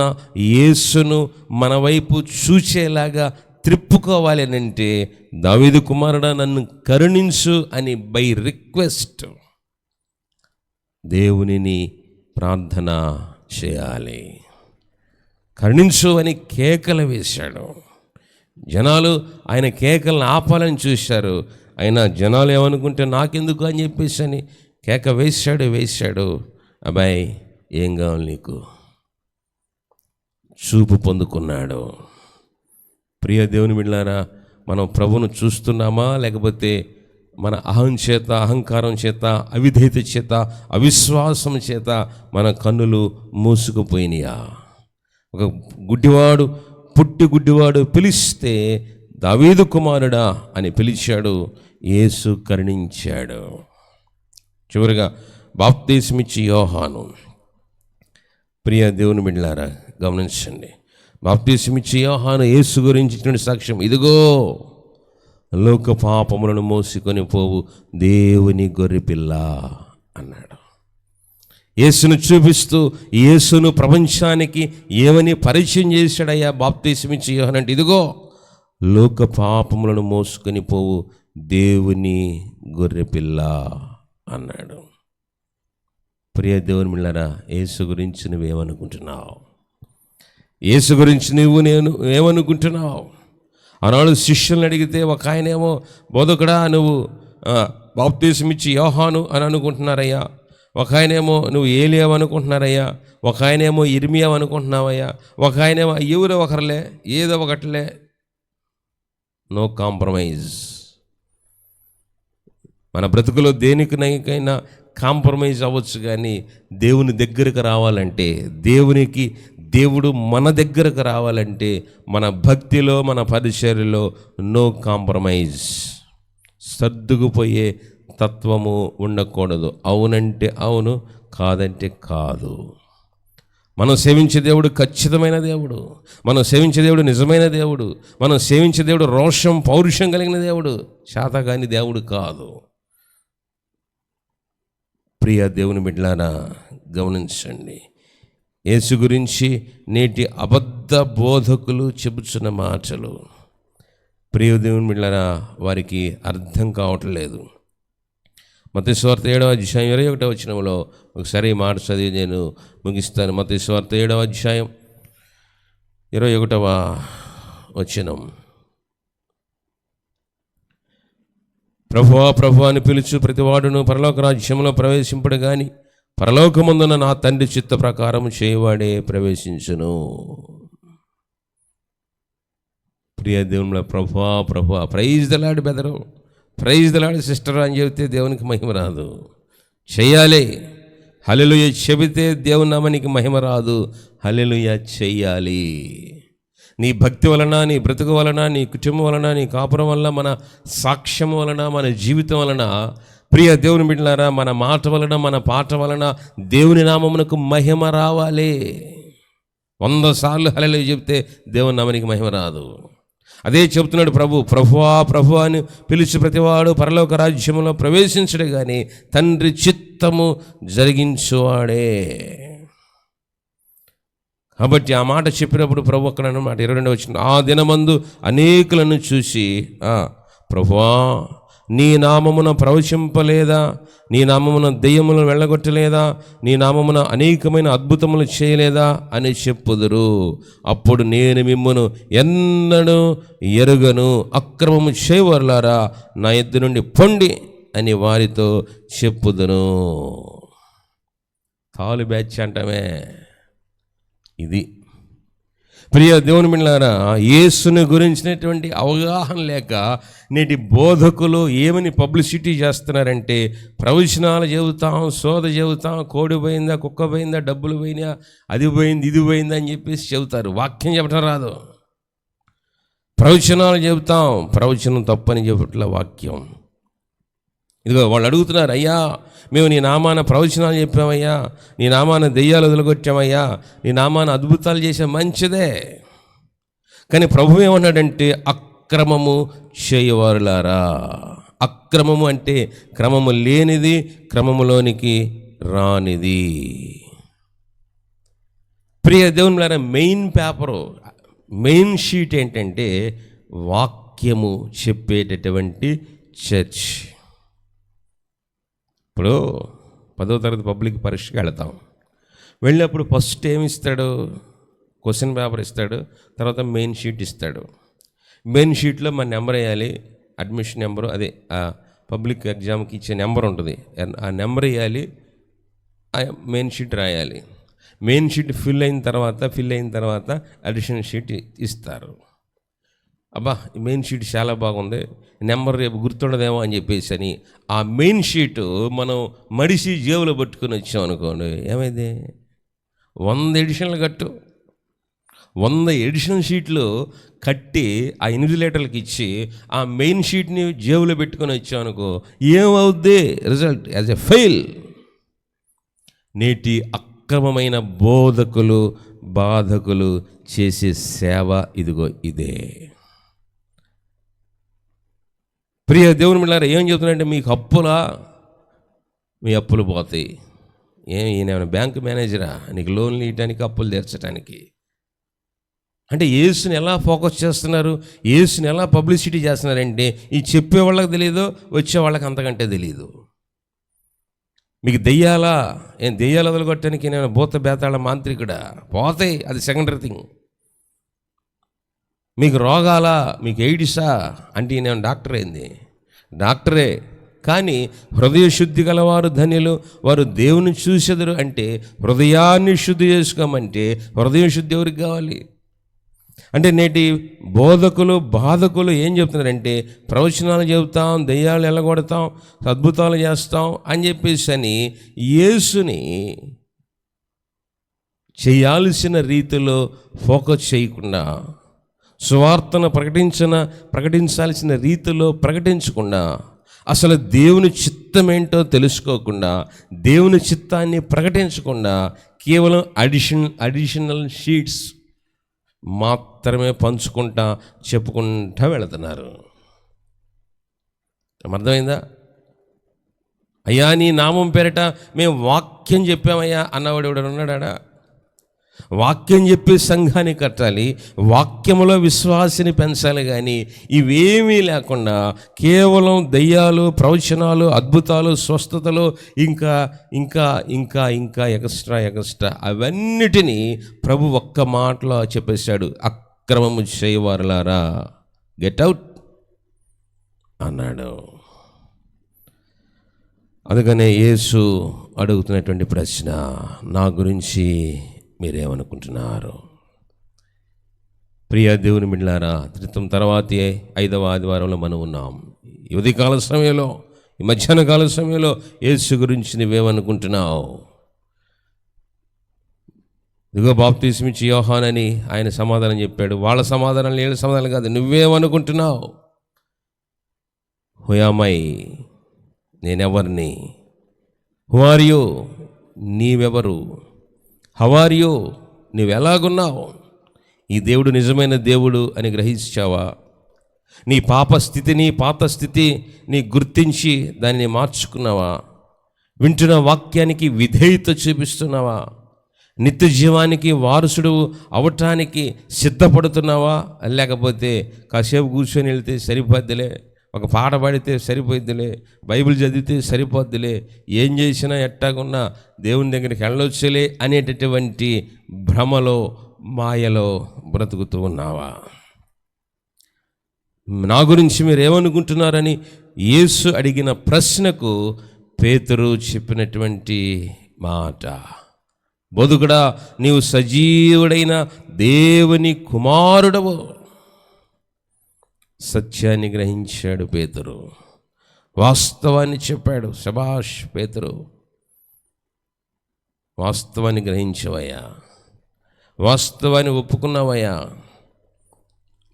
యేసును మన వైపు చూచేలాగా త్రిప్పుకోవాలి అని అంటే, దావీదు కుమారుడా నన్ను కరుణించు అని బై రిక్వెస్ట్ దేవునిని ప్రార్థన చేయాలి. కరుణించు అని కేకలు వేశాడు. జనాలు ఆయన కేకలను ఆపాలని చూశారు. అయినా జనాలు ఏమనుకుంటే నాకెందుకు అని చెప్పేసి అని కేక వేశాడు. అబ్బాయి ఏం కావాలి నీకు? చూపు పొందుకున్నాడు. ప్రియ దేవుని బిడ్డలారా, మనం ప్రభువును చూస్తున్నామా, లేకపోతే మన అహంకారం చేత, అవిధేయత చేత, అవిశ్వాసం చేత మన కన్నులు మూసుకుపోయినాయా? ఒక గుడ్డివాడు పిలిస్తే దావీదు కుమారుడా అని పిలిచాడు. యేసు కరుణించాడు. చివరిగా బాప్తిస్మిచ్చి యోహాను. ప్రియ దేవుని బిడ్డలారా, గమనించండి. బాప్తిస్మిచ్చి యోహాను యేసు గురించి ఇచ్చినటువంటి సాక్ష్యం, ఇదిగో లోక పాపములను మోసుకొని పోవు దేవుని గొర్రెపిల్ల అన్నాడు. యేసును చూపిస్తూ యేసును ప్రపంచానికి ఏమని పరిచయం చేశాడయ్యా బాప్తిస్మిచ్చి యోహాను అంటే, ఇదిగో లోక పాపములను మోసుకొని పోవు దేవుని గొర్రెపిల్ల అన్నాడు. ప్రియ దేవుని బిడ్డలారా, యేసు గురించి నువ్వేమనుకుంటున్నావు? యేసు గురించి నేను ఏమనుకుంటున్నావు? ఆనాడు శిష్యులను అడిగితే ఒక ఆయనేమో, బోధకుడా నువ్వు బాప్తిస్మిచ్చి యోహాను అని అనుకుంటున్నారయ్యా, ఒక ఆయనేమో నువ్వు ఏలియావు అనుకుంటున్నారయ్యా, ఒక ఆయనేమో ఇర్మియావు అనుకుంటున్నావయ్యా, ఒక ఆయనేమో ఎవరో ఒకరులే, ఏదో ఒకటిలే. No compromise. మన బ్రతుకులో దేనికైనా కాంప్రమైజ్ అవ్వచ్చు, కానీ దేవుని దగ్గరకు రావాలంటే, దేవుడు మన దగ్గరకు రావాలంటే మన భక్తిలో, మన పరిచర్యలో నో కాంప్రమైజ్. సర్దుకుపోయే తత్వము ఉండకూడదు. అవునంటే అవును, కాదంటే కాదు. మనం సేవించే దేవుడు ఖచ్చితమైన దేవుడు. మనం సేవించే దేవుడు నిజమైన దేవుడు. మనం సేవించే దేవుడు రోషం, పౌరుషం కలిగిన దేవుడు, శాతకాని దేవుడు కాదు. ప్రియ దేవుని బిడ్డలారా, గమనించండి. యేసు గురించి నేటి అబద్ధ బోధకులు చెబుతున్న మాటలు, ప్రియ దేవుని బిడ్డలారా, వారికి అర్థం కావట్లేదు. మత్తయి సువార్త 7వ అధ్యాయం 21వ వచనంలో ఒకసారి ఈ మాట చదివి నేను ముగిస్తాను. మత్తయి సువార్త 7వ అధ్యాయం 21వ వచనం. ప్రభువా ప్రభువా అని పిలుచు ప్రతివాడును పరలోక రాజ్యంలో ప్రవేశింపడు గాని పరలోకమందున నా తండ్రి చిత్త ప్రకారం చేయవాడే ప్రవేశించును. ప్రియ దేవుని ప్రభువా ప్రభువా, praise the Lord brother, praise the Lord sister అని చెబితే దేవునికి మహిమ రాదు. చెయ్యాలి. హల్లెలూయా చెబితే దేవుని నామానికి మహిమ రాదు. హల్లెలూయా చెయ్యాలి. నీ భక్తి వలన, నీ బ్రతుకు వలన, నీ కుటుంబం వలన, నీ కాపురం వలన, మన సాక్ష్యం వలన, మన జీవితం వలన, ప్రియ దేవుని బిడ్డలారా, మన మాట వలన, మన పాట వలన దేవుని నామమునకు మహిమ రావాలి. 100 సార్లు హల్లెలూయా చెబితే దేవుని నామానికి మహిమ రాదు. అదే చెబుతున్నాడు ప్రభువా ప్రభువా అని పిలిచి ప్రతివాడు పరలోక రాజ్యంలో ప్రవేశించడే కానీ తండ్రి చిత్తము జరిగించువాడే. కాబట్టి ఆ మాట చెప్పినప్పుడు ప్రభు అక్కడ అన్నమాట 22 వచ్చింది. ఆ దినమందు అనేకులను చూసి ప్రభువా నీ నామమున ప్రవచింపలేదా, నీ నామమున దెయ్యములను వెళ్ళగొట్టలేదా, నీ నామమున అనేకమైన అద్భుతములు చేయలేదా అని చెప్పుదురు. అప్పుడు నేను మిమ్మును ఎన్నడూ ఎరుగను, అక్రమము చేయవర్లారా నా ఎద్దు నుండి పొండి అని వారితో చెప్పుదును. తాలు బ్యాచ్ అంటామే ఇది. ప్రియ దేవుని బిడ్డలారా, యేసుని గురించినటువంటి అవగాహన లేక నేటి బోధకులు ఏమని పబ్లిసిటీ చేస్తున్నారంటే ప్రవచనాలు చెబుతాం, సోద చెబుతాం, కోడి పోయిందా, కుక్క పోయిందా, డబ్బులు పోయినా, అది పోయింది, ఇది పోయిందా అని చెప్పేసి చెబుతారు. వాక్యం చెప్పటం రాదు. ప్రవచనాలు చెబుతాం, ప్రవచనం తప్పని చెప్పట్ల వాక్యం. ఇదిగో వాళ్ళు అడుగుతున్నారు, అయ్యా మేము నీ నామాన ప్రవచనాలు చెప్పామయ్యా, నీ నామాన దెయ్యాలు వదిలిగొచ్చామయ్యా, నీ నామాన అద్భుతాలు చేసే మంచిదే. కానీ ప్రభు ఏమన్నాడంటే అక్రమము చేయవారులారా. అక్రమము అంటే క్రమము లేనిది, క్రమములోనికి రానిది. ప్రియ దేవునిలారా, మెయిన్ షీట్ ఏంటంటే వాక్యము చెప్పేటటువంటి చర్చ్. ఇప్పుడు 10వ తరగతి పబ్లిక్ పరీక్షకి వెళతాం. వెళ్ళినప్పుడు ఫస్ట్ ఏమి ఇస్తాడు? క్వశ్చన్ పేపర్ ఇస్తాడు, తర్వాత మెయిన్ షీట్ ఇస్తాడు. మెయిన్ షీట్లో మన నెంబర్ వేయాలి, అడ్మిషన్ నెంబరు, అదే ఆ పబ్లిక్ ఎగ్జామ్కి ఇచ్చే నెంబర్ ఉంటుంది, ఆ నెంబర్ వేయాలి, ఆ మెయిన్ షీట్ రాయాలి. మెయిన్ షీట్ ఫిల్ అయిన తర్వాత అడిషనల్ షీట్ ఇస్తారు. అబ్బా మెయిన్ షీట్ చాలా బాగుంది, నెంబర్ రేపు గుర్తుండదేమో అని చెప్పేసి అని ఆ మెయిన్ షీటు మనం మడిసి జేబులో పట్టుకుని వచ్చాం అనుకోండి, ఏమైంది? 100 ఎడిషన్లు కట్టు. 100 ఎడిషనల్ షీట్లు కట్టి ఆ ఇన్విజిలేటర్లకు ఇచ్చి ఆ మెయిన్ షీట్ని జేబులో పెట్టుకొని వచ్చాం అనుకో, ఏమవుద్ది? Result as a fail. నేటి అక్రమమైన బోధకులు, బాధకులు చేసే సేవ ఇదిగో ఇదే. ప్రియ దేవుని బిడ్డలారా, ఏం చెబుతున్నాడంటే మీకు అప్పులా, మీ అప్పులు పోతాయి. ఈయన బ్యాంక్ మేనేజరా నీకు లోన్లు ఇవ్వడానికి, అప్పులు తీర్చడానికి? అంటే యేసుని ఎలా ఫోకస్ చేస్తున్నారు, యేసుని ఎలా పబ్లిసిటీ చేస్తున్నారంటే ఈ చెప్పే వాళ్ళకి తెలియదు, వచ్చే వాళ్ళకి అంతకంటే తెలియదు. మీకు దెయ్యాలా? దెయ్యాలు వదలగొట్టడానికి నేను భూత బేతాళ మాంత్రికుడా? పోతాయి, అది సెకండరీ థింగ్. మీకు రోగాలా, మీకు ఎయిడ్సా అంటే నేను డాక్టర్ అయింది, డాక్టరే. కానీ హృదయ శుద్ధి గలవారు ధన్యులు, వారు దేవుని చూసెదరు అంటే హృదయాన్ని శుద్ధి చేసుకోమంటే హృదయ శుద్ధి ఎవరికి కావాలి? అంటే నేటి బోధకులు, బాధకులు ఏం చెప్తున్నారంటే ప్రవచనాలు చెబుతాం, దెయ్యాలు ఎల్లగొడతాం, అద్భుతాలు చేస్తాం అని చెప్పేసి అని యేసుని చేయాల్సిన రీతిలో ఫోకస్ చేయకుండా, సువార్తను ప్రకటించాల్సిన రీతిలో ప్రకటించకుండా, అసలు దేవుని చిత్తం ఏంటో తెలుసుకోకుండా, దేవుని చిత్తాన్ని ప్రకటించకుండా కేవలం అడిషనల్ షీట్స్ మాత్రమే పంచుకుంటా, చెప్పుకుంటా వెళుతున్నారు. అర్థమైందా? అయ్యా నీ నామం పేరట మేము వాక్యం చెప్పామయ్యా అన్నవాడు ఎవడు ఉన్నాడా? వాక్యం చెప్పి సంఘాన్ని కట్టాలి, వాక్యములో విశ్వాసిని పెంచాలి. కానీ ఇవేమీ లేకుండా కేవలం దయ్యాలు, ప్రవచనాలు, అద్భుతాలు, స్వస్థతలు, ఇంకా ఇంకా ఇంకా ఇంకా ఎక్స్ట్రా అవన్నిటినీ ప్రభు ఒక్క మాటలో చెప్పేశాడు, అక్రమము చేయవారులారా గెట్ అవుట్ అన్నాడు. అందుకనే యేసు అడుగుతున్నటువంటి ప్రశ్న, నా గురించి మీరేమనుకుంటున్నారు? ప్రియ దేవుని బిడ్డలారా, త్రిత్వం తర్వాతే 5వ ఆదివారంలో మనం ఉన్నాం. ఈ ఉదయకాల సమయంలో, ఈ మధ్యాహ్న కాల సమయంలో యేసు గురించి నువ్వేమనుకుంటున్నావు? ఇదిగో బాప్తిస్మిచ్చి యోహానని ఆయన సమాధానం చెప్పాడు. వాళ్ళ సమాధానం లేని సమాధానం కాదు, నువ్వేమనుకుంటున్నావు? హుయామై, నేనెవరిని? హు ఆర్ యు, నీవెవరు? హౌ ఆర్ యు, నీవెలాగున్నావు? ఈ దేవుడు నిజమైన దేవుడు అని గ్రహించావా? నీ పాప స్థితిని, పాత స్థితి నీ గుర్తించి దాన్ని మార్చుకున్నావా? వింటున్న వాక్యానికి విధేయత చూపిస్తున్నావా? నిత్య జీవానికి వారసుడు అవటానికి సిద్ధపడుతున్నావా? లేకపోతే కాసేపు కూర్చొని వెళ్తే సరిపోద్దిలే, ఒక పాట పాడితే సరిపోద్దిలే, బైబిల్ చదివితే సరిపోద్దిలే, ఏం చేసినా ఎట్టాగున్నా దేవుని దగ్గరికి వెళ్ళొచ్చులే అనేటటువంటి భ్రమలో, మాయలో బ్రతుకుతూ ఉన్నావా? నా గురించి మీరు ఏమనుకుంటున్నారని యేసు అడిగిన ప్రశ్నకు పేతురు చెప్పినటువంటి మాట, బోధకుడా, నీవు సజీవుడైన దేవుని కుమారుడవు. సత్యాన్ని గ్రహించాడు పేతురు, వాస్తవాన్ని చెప్పాడు. శభాష్ పేతురు, వాస్తవాన్ని గ్రహించవయ్యా, వాస్తవాన్ని ఒప్పుకున్నావయ్యా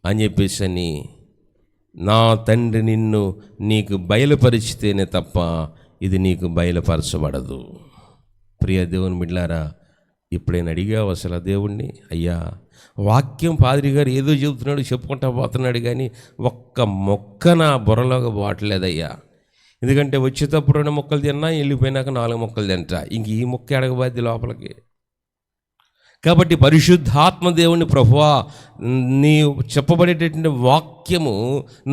అని చెప్పేసి అని, నా తండ్రి నిన్ను నీకు బయలుపరిచితేనే తప్ప ఇది నీకు బయలుపరచబడదు. ప్రియ దేవుని బిడ్డలారా, ఇప్పుడైనా అడిగావు అసలు ఆ దేవుణ్ణి? అయ్యా, వాక్యం పాదిరి గారు ఏదో చెబుతున్నాడు, చెప్పుకుంటా పోతున్నాడు, కానీ ఒక్క మొక్క నా బుర్రలోకి పోవట్లేదయ్యా. ఎందుకంటే వచ్చేటప్పుడు 2 ముక్కలు తిన్నా, వెళ్ళిపోయినాక 4 ముక్కలు తింటా, ఇంక ఈ ముక్క ఎడగబాద్ది లోపలికి. కాబట్టి పరిశుద్ధాత్మ దేవుని, ప్రభువా, నీ చెప్పబడేటటువంటి వాక్యము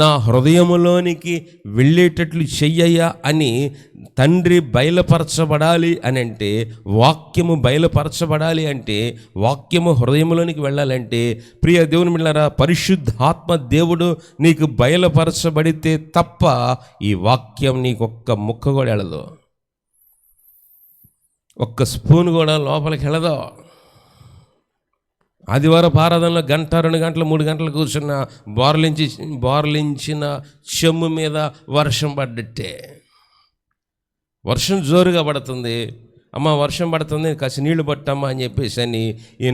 నా హృదయములోనికి వెళ్ళేటట్లు చెయ్యయ్యా అని తండ్రి బయలుపరచబడాలి అని అంటే, వాక్యము బయలుపరచబడాలి అంటే, వాక్యము హృదయంలోనికి వెళ్ళాలంటే, ప్రియ దేవుని బిడ్డలారా, పరిశుద్ధాత్మ దేవుడు నీకు బయలుపరచబడితే తప్ప ఈ వాక్యం నీకు ఒక్క ముక్క కూడా వెళ్ళదు, ఒక్క స్పూన్ కూడా లోపలికి వెళ్ళదు. ఆదివారం ఆరాధనలో 1 గంట 2 గంటలు 3 గంటలు కూర్చున్న బోర్లించిన చెమ్ము మీద వర్షం పడ్డట్టే. వర్షం జోరుగా పడుతుంది, అమ్మ వర్షం పడుతుంది కాసి నీళ్లు పట్టమ్మా అని చెప్పేసి అని ఈ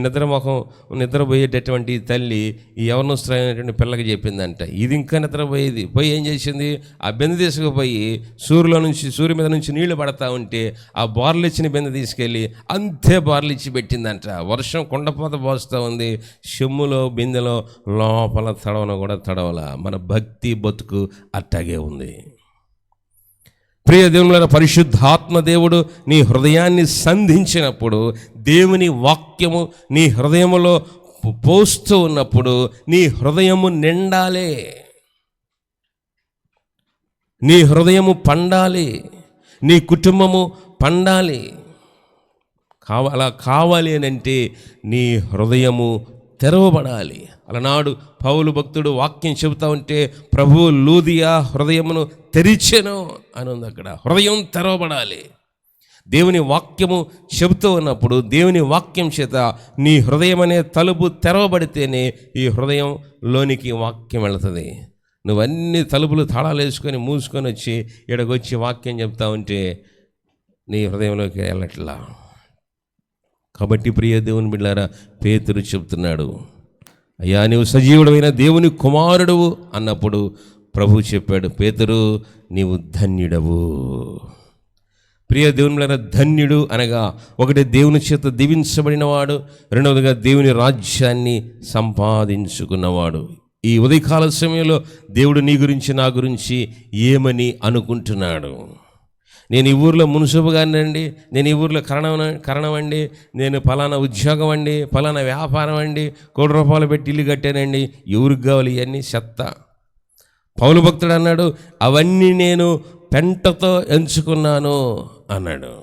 నిద్రపోయేటటువంటి తల్లి ఈ యవనస్తులైనటువంటి పిల్లకి చెప్పిందంట. ఇది ఇంకా నిద్రపోయేది పోయి ఏం చేసింది, ఆ బెంద తీసుకుపోయి సూర్యు మీద నుంచి నీళ్లు పడతా ఉంటే ఆ బోర్లు ఇచ్చిన బెంద తీసుకెళ్ళి అంతే బోర్లు ఇచ్చి పెట్టిందంట. వర్షం కొండపోత పోస్తూ ఉంది, చెమ్ములో బిందెలో లోపల తడవన కూడా తడవల. మన భక్తి బతుకు అట్టాగే ఉంది. ప్రియ దేవుని పరిశుద్ధాత్మ దేవుడు నీ హృదయాన్ని సంధించినప్పుడు, దేవుని వాక్యము నీ హృదయములో పోస్తూ ఉన్నప్పుడు నీ హృదయము నిండాలి, నీ హృదయము పండాలి, నీ కుటుంబము పండాలి. అలా కావాలి అని అంటే నీ హృదయము తెరవబడాలి. అలనాడు పౌలు భక్తుడు వాక్యం చెబుతా ఉంటే, ప్రభువు లూదియా హృదయమును తెరిచెను అని ఉంది అక్కడ. హృదయం తెరవబడాలి. దేవుని వాక్యము చెబుతూ ఉన్నప్పుడు దేవుని వాక్యం చేత నీ హృదయం అనే తలుపు తెరవబడితేనే ఈ హృదయంలోనికి వాక్యం వెళుతుంది. నువ్వన్నీ తలుపులు తాళాలు వేసుకొని మూసుకొని వచ్చి ఇక్కడికి వాక్యం చెప్తా ఉంటే నీ హృదయంలోకి వెళ్ళట్లా. కాబట్టి ప్రియ దేవుని బిడ్డలారా, పేతురు చెప్తున్నాడు, అయ్యా నీవు సజీవుడైన దేవుని కుమారుడువు అన్నప్పుడు ప్రభు చెప్పాడు, పేతురు నీవు ధన్యుడవు. ప్రియ దేవుని బిడ్డలారా, ధన్యుడు అనగా ఒకటి దేవుని చేత దీవించబడినవాడు, రెండవదిగా దేవుని రాజ్యాన్ని సంపాదించుకున్నవాడు. ఈ ఉదయకాల సమయంలో దేవుడు నీ గురించి నా గురించి ఏమని అనుకుంటున్నాడు? నేను ఈ ఊర్లో మున్సిపు గారినండి, నేను ఈ ఊర్లో కరణం అండి, నేను ఫలానా ఉద్యోగం అండి, ఫలానా వ్యాపారం అండి, ₹1,00,00,000 పెట్టి ఇల్లు కట్టానండి. ఎవరికి కావాలి ఇవన్నీ? చెత్త. పౌలు భక్తుడు అన్నాడు, అవన్నీ నేను పెంటతో ఎంచుకున్నాను అన్నాడు.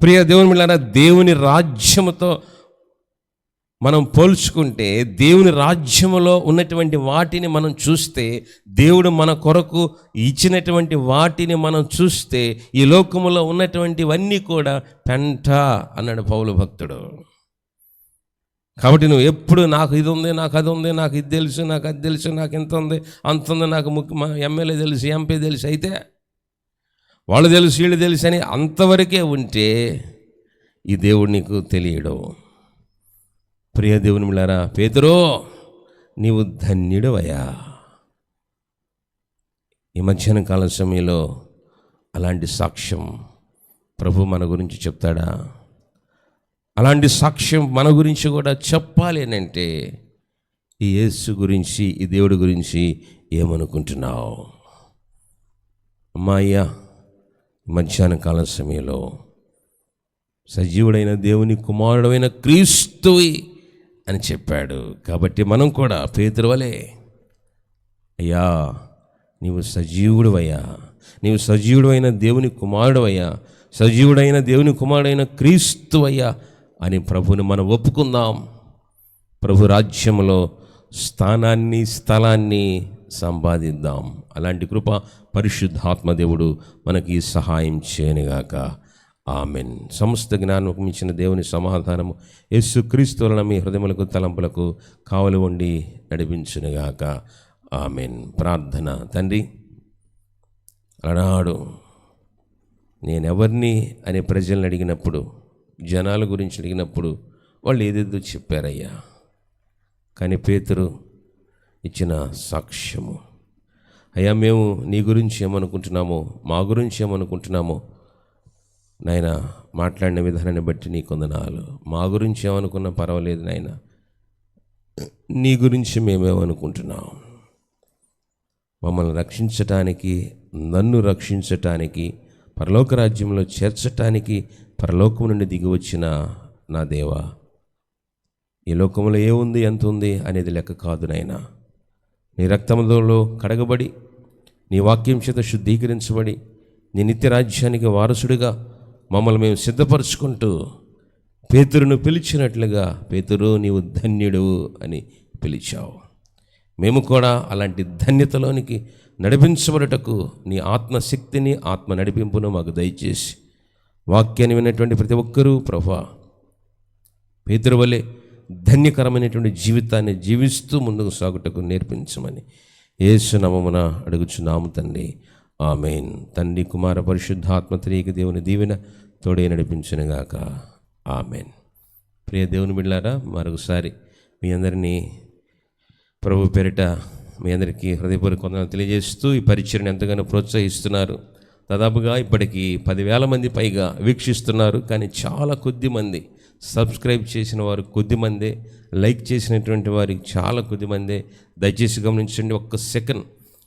ప్రియ దేవుని బిడ్డలారా, దేవుని రాజ్యముతో మనం పోల్చుకుంటే, దేవుని రాజ్యములో ఉన్నటువంటి వాటిని మనం చూస్తే, దేవుడు మన కొరకు ఇచ్చినటువంటి వాటిని మనం చూస్తే, ఈ లోకములో ఉన్నటువంటివన్నీ కూడా పెంట అన్నాడు పౌలు భక్తుడు. కాబట్టి నువ్వు ఎప్పుడు నాకు ఇది ఉంది, నాకు అది ఉంది, నాకు ఇది తెలుసు, నాకు అది తెలుసు, నాకు ఇంత ఉంది, అంత ఉంది, నాకు ఎమ్మెల్యే తెలుసు, ఎంపీ తెలుసు, అయితే వాళ్ళు తెలుసు, వీళ్ళు తెలుసు అని అంతవరకే ఉంటే ఈ దేవుడు నీకు తెలియడు. ప్రియ దేవుని బిడ్డలారా, పేతురో నీవు ధన్యుడవయ్యా. ఈ మధ్యాహ్న కాల సమయంలో అలాంటి సాక్ష్యం ప్రభు మన గురించి చెప్తాడా? అలాంటి సాక్ష్యం మన గురించి కూడా చెప్పాలి అని అంటే, ఈ యేసు గురించి, ఈ దేవుడి గురించి ఏమనుకుంటున్నావు? అమ్మాయ్యా, మధ్యాహ్న కాల సమయంలో సజీవుడైన దేవుని కుమారుడైన క్రీస్తువి అని చెప్పాడు. కాబట్టి మనం కూడా పేతురు వలె, అయ్యా నీవు సజీవుడువయ్యా, నీవు సజీవుడైన దేవుని కుమారుడవయ్యా, సజీవుడైన దేవుని కుమారుడైన క్రీస్తువయ్యా అని ప్రభుని మనం ఒప్పుకుందాం. ప్రభు రాజ్యంలో స్థలాన్ని సంపాదిద్దాం. అలాంటి కృప పరిశుద్ధాత్మ దేవుడు మనకి సహాయం చేయనుగాక. ఆమెన్. సమస్త జ్ఞానం ఇచ్చిన దేవుని సమాధానము యేసుక్రీస్తు వలన మీ హృదయములకు తలంపులకు కావలి ఉండి నడిపించునుగాక. ఆమెన్. ప్రార్థన. తండ్రి, అలనాడు నేనెవరిని అనే ప్రజలను అడిగినప్పుడు, జనాల గురించి అడిగినప్పుడు వాళ్ళు ఏదేదో చెప్పారయ్యా. కానీ పేతురు ఇచ్చిన సాక్ష్యము, అయ్యా మేము నీ గురించి ఏమనుకుంటున్నామో, మా గురించి ఏమనుకుంటున్నామో నాయన, మాట్లాడిన విధానాన్ని బట్టి నీ కొందనాలు. మా గురించి ఏమనుకున్నా పర్వాలేదు నాయన, నీ గురించి మేమేమనుకుంటున్నాం. మమ్మల్ని రక్షించటానికి, నన్ను రక్షించటానికి, పరలోక రాజ్యంలో చేర్చటానికి పరలోకం నుండి దిగి వచ్చిన నా దేవా, ఈ లోకంలో ఏముంది, ఎంత ఉంది అనేది లెక్క కాదు నాయన. నీ రక్తములో కడగబడి, నీ వాక్యం చేత శుద్ధీకరించబడి, నీ నిత్య రాజ్యానికి వారసుడిగా మమ్మల్ని మేము సిద్ధపరచుకుంటూ పేతురును పిలిచినట్లుగా, పేతురు నీవు ధన్యుడు అని పిలిచావు. మేము కూడా అలాంటి ధన్యతలోనికి నడిపించబడటకు నీ ఆత్మశక్తిని, ఆత్మ నడిపింపును మాకు దయచేసి, వాక్యాన్ని విన్నటువంటి ప్రతి ఒక్కరూ ప్రభువా పేతురు వలె ధన్యకరమైనటువంటి జీవితాన్ని జీవిస్తూ ముందుకు సాగుటకు నేర్పించమని యేసు నామమున అడుగుచున్నాము తండ్రి. ఆమెన్. తండ్రి, కుమార, పరిశుద్ధాత్మ త్రియేక దేవుని దీవెన తోడే నడిపించునుగాక. ఆమెన్. ప్రియ దేవుని బిడ్డలారా, మరొకసారి మీ అందరినీ ప్రభు పేరిట మీ అందరికీ హృదయపూర్వక వందనాలు తెలియజేస్తూ, ఈ పరిచయను ఎంతగానో ప్రోత్సహిస్తున్నారు. దాదాపుగా ఇప్పటికీ 10,000 మంది పైగా వీక్షిస్తున్నారు. కానీ చాలా కొద్ది మంది సబ్స్క్రైబ్ చేసిన వారు, కొద్దిమందే లైక్ చేసినటువంటి వారికి చాలా కొద్దిమందే. దయచేసి గమనించండి. ఒక్క సెకండ్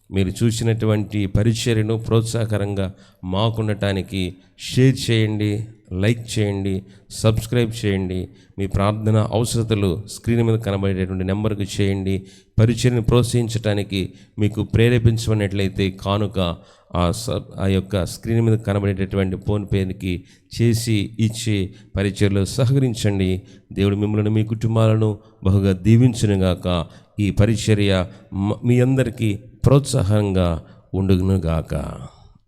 మీరు చూసినటువంటి పరిచర్యను ప్రోత్సాహకరంగా మాకుండటానికి షేర్ చేయండి, లైక్ చేయండి, సబ్స్క్రైబ్ చేయండి. మీ ప్రార్థన అవసరతలు స్క్రీన్ మీద కనబడేటటువంటి నెంబర్కి చేయండి. పరిచర్యను ప్రోత్సహించడానికి మీకు ప్రేరేపించబడినట్లయితే కానుక ఆ యొక్క స్క్రీన్ మీద కనబడేటటువంటి ఫోన్పేకి చేసి ఇచ్చి పరిచర్యలో సహకరించండి. దేవుడు మిమ్మల్ని, మీ కుటుంబాలను బహుగా దీవించునుగాక. ఈ పరిచర్య మీ అందరికీ ప్రోత్సాహంగా ఉండునుగాక.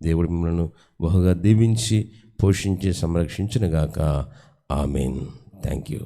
దేవుడు మిమ్మల్ని బహుగా దీవించి పోషించి సంరక్షించునుగాక. ఆమెన్. Thank you.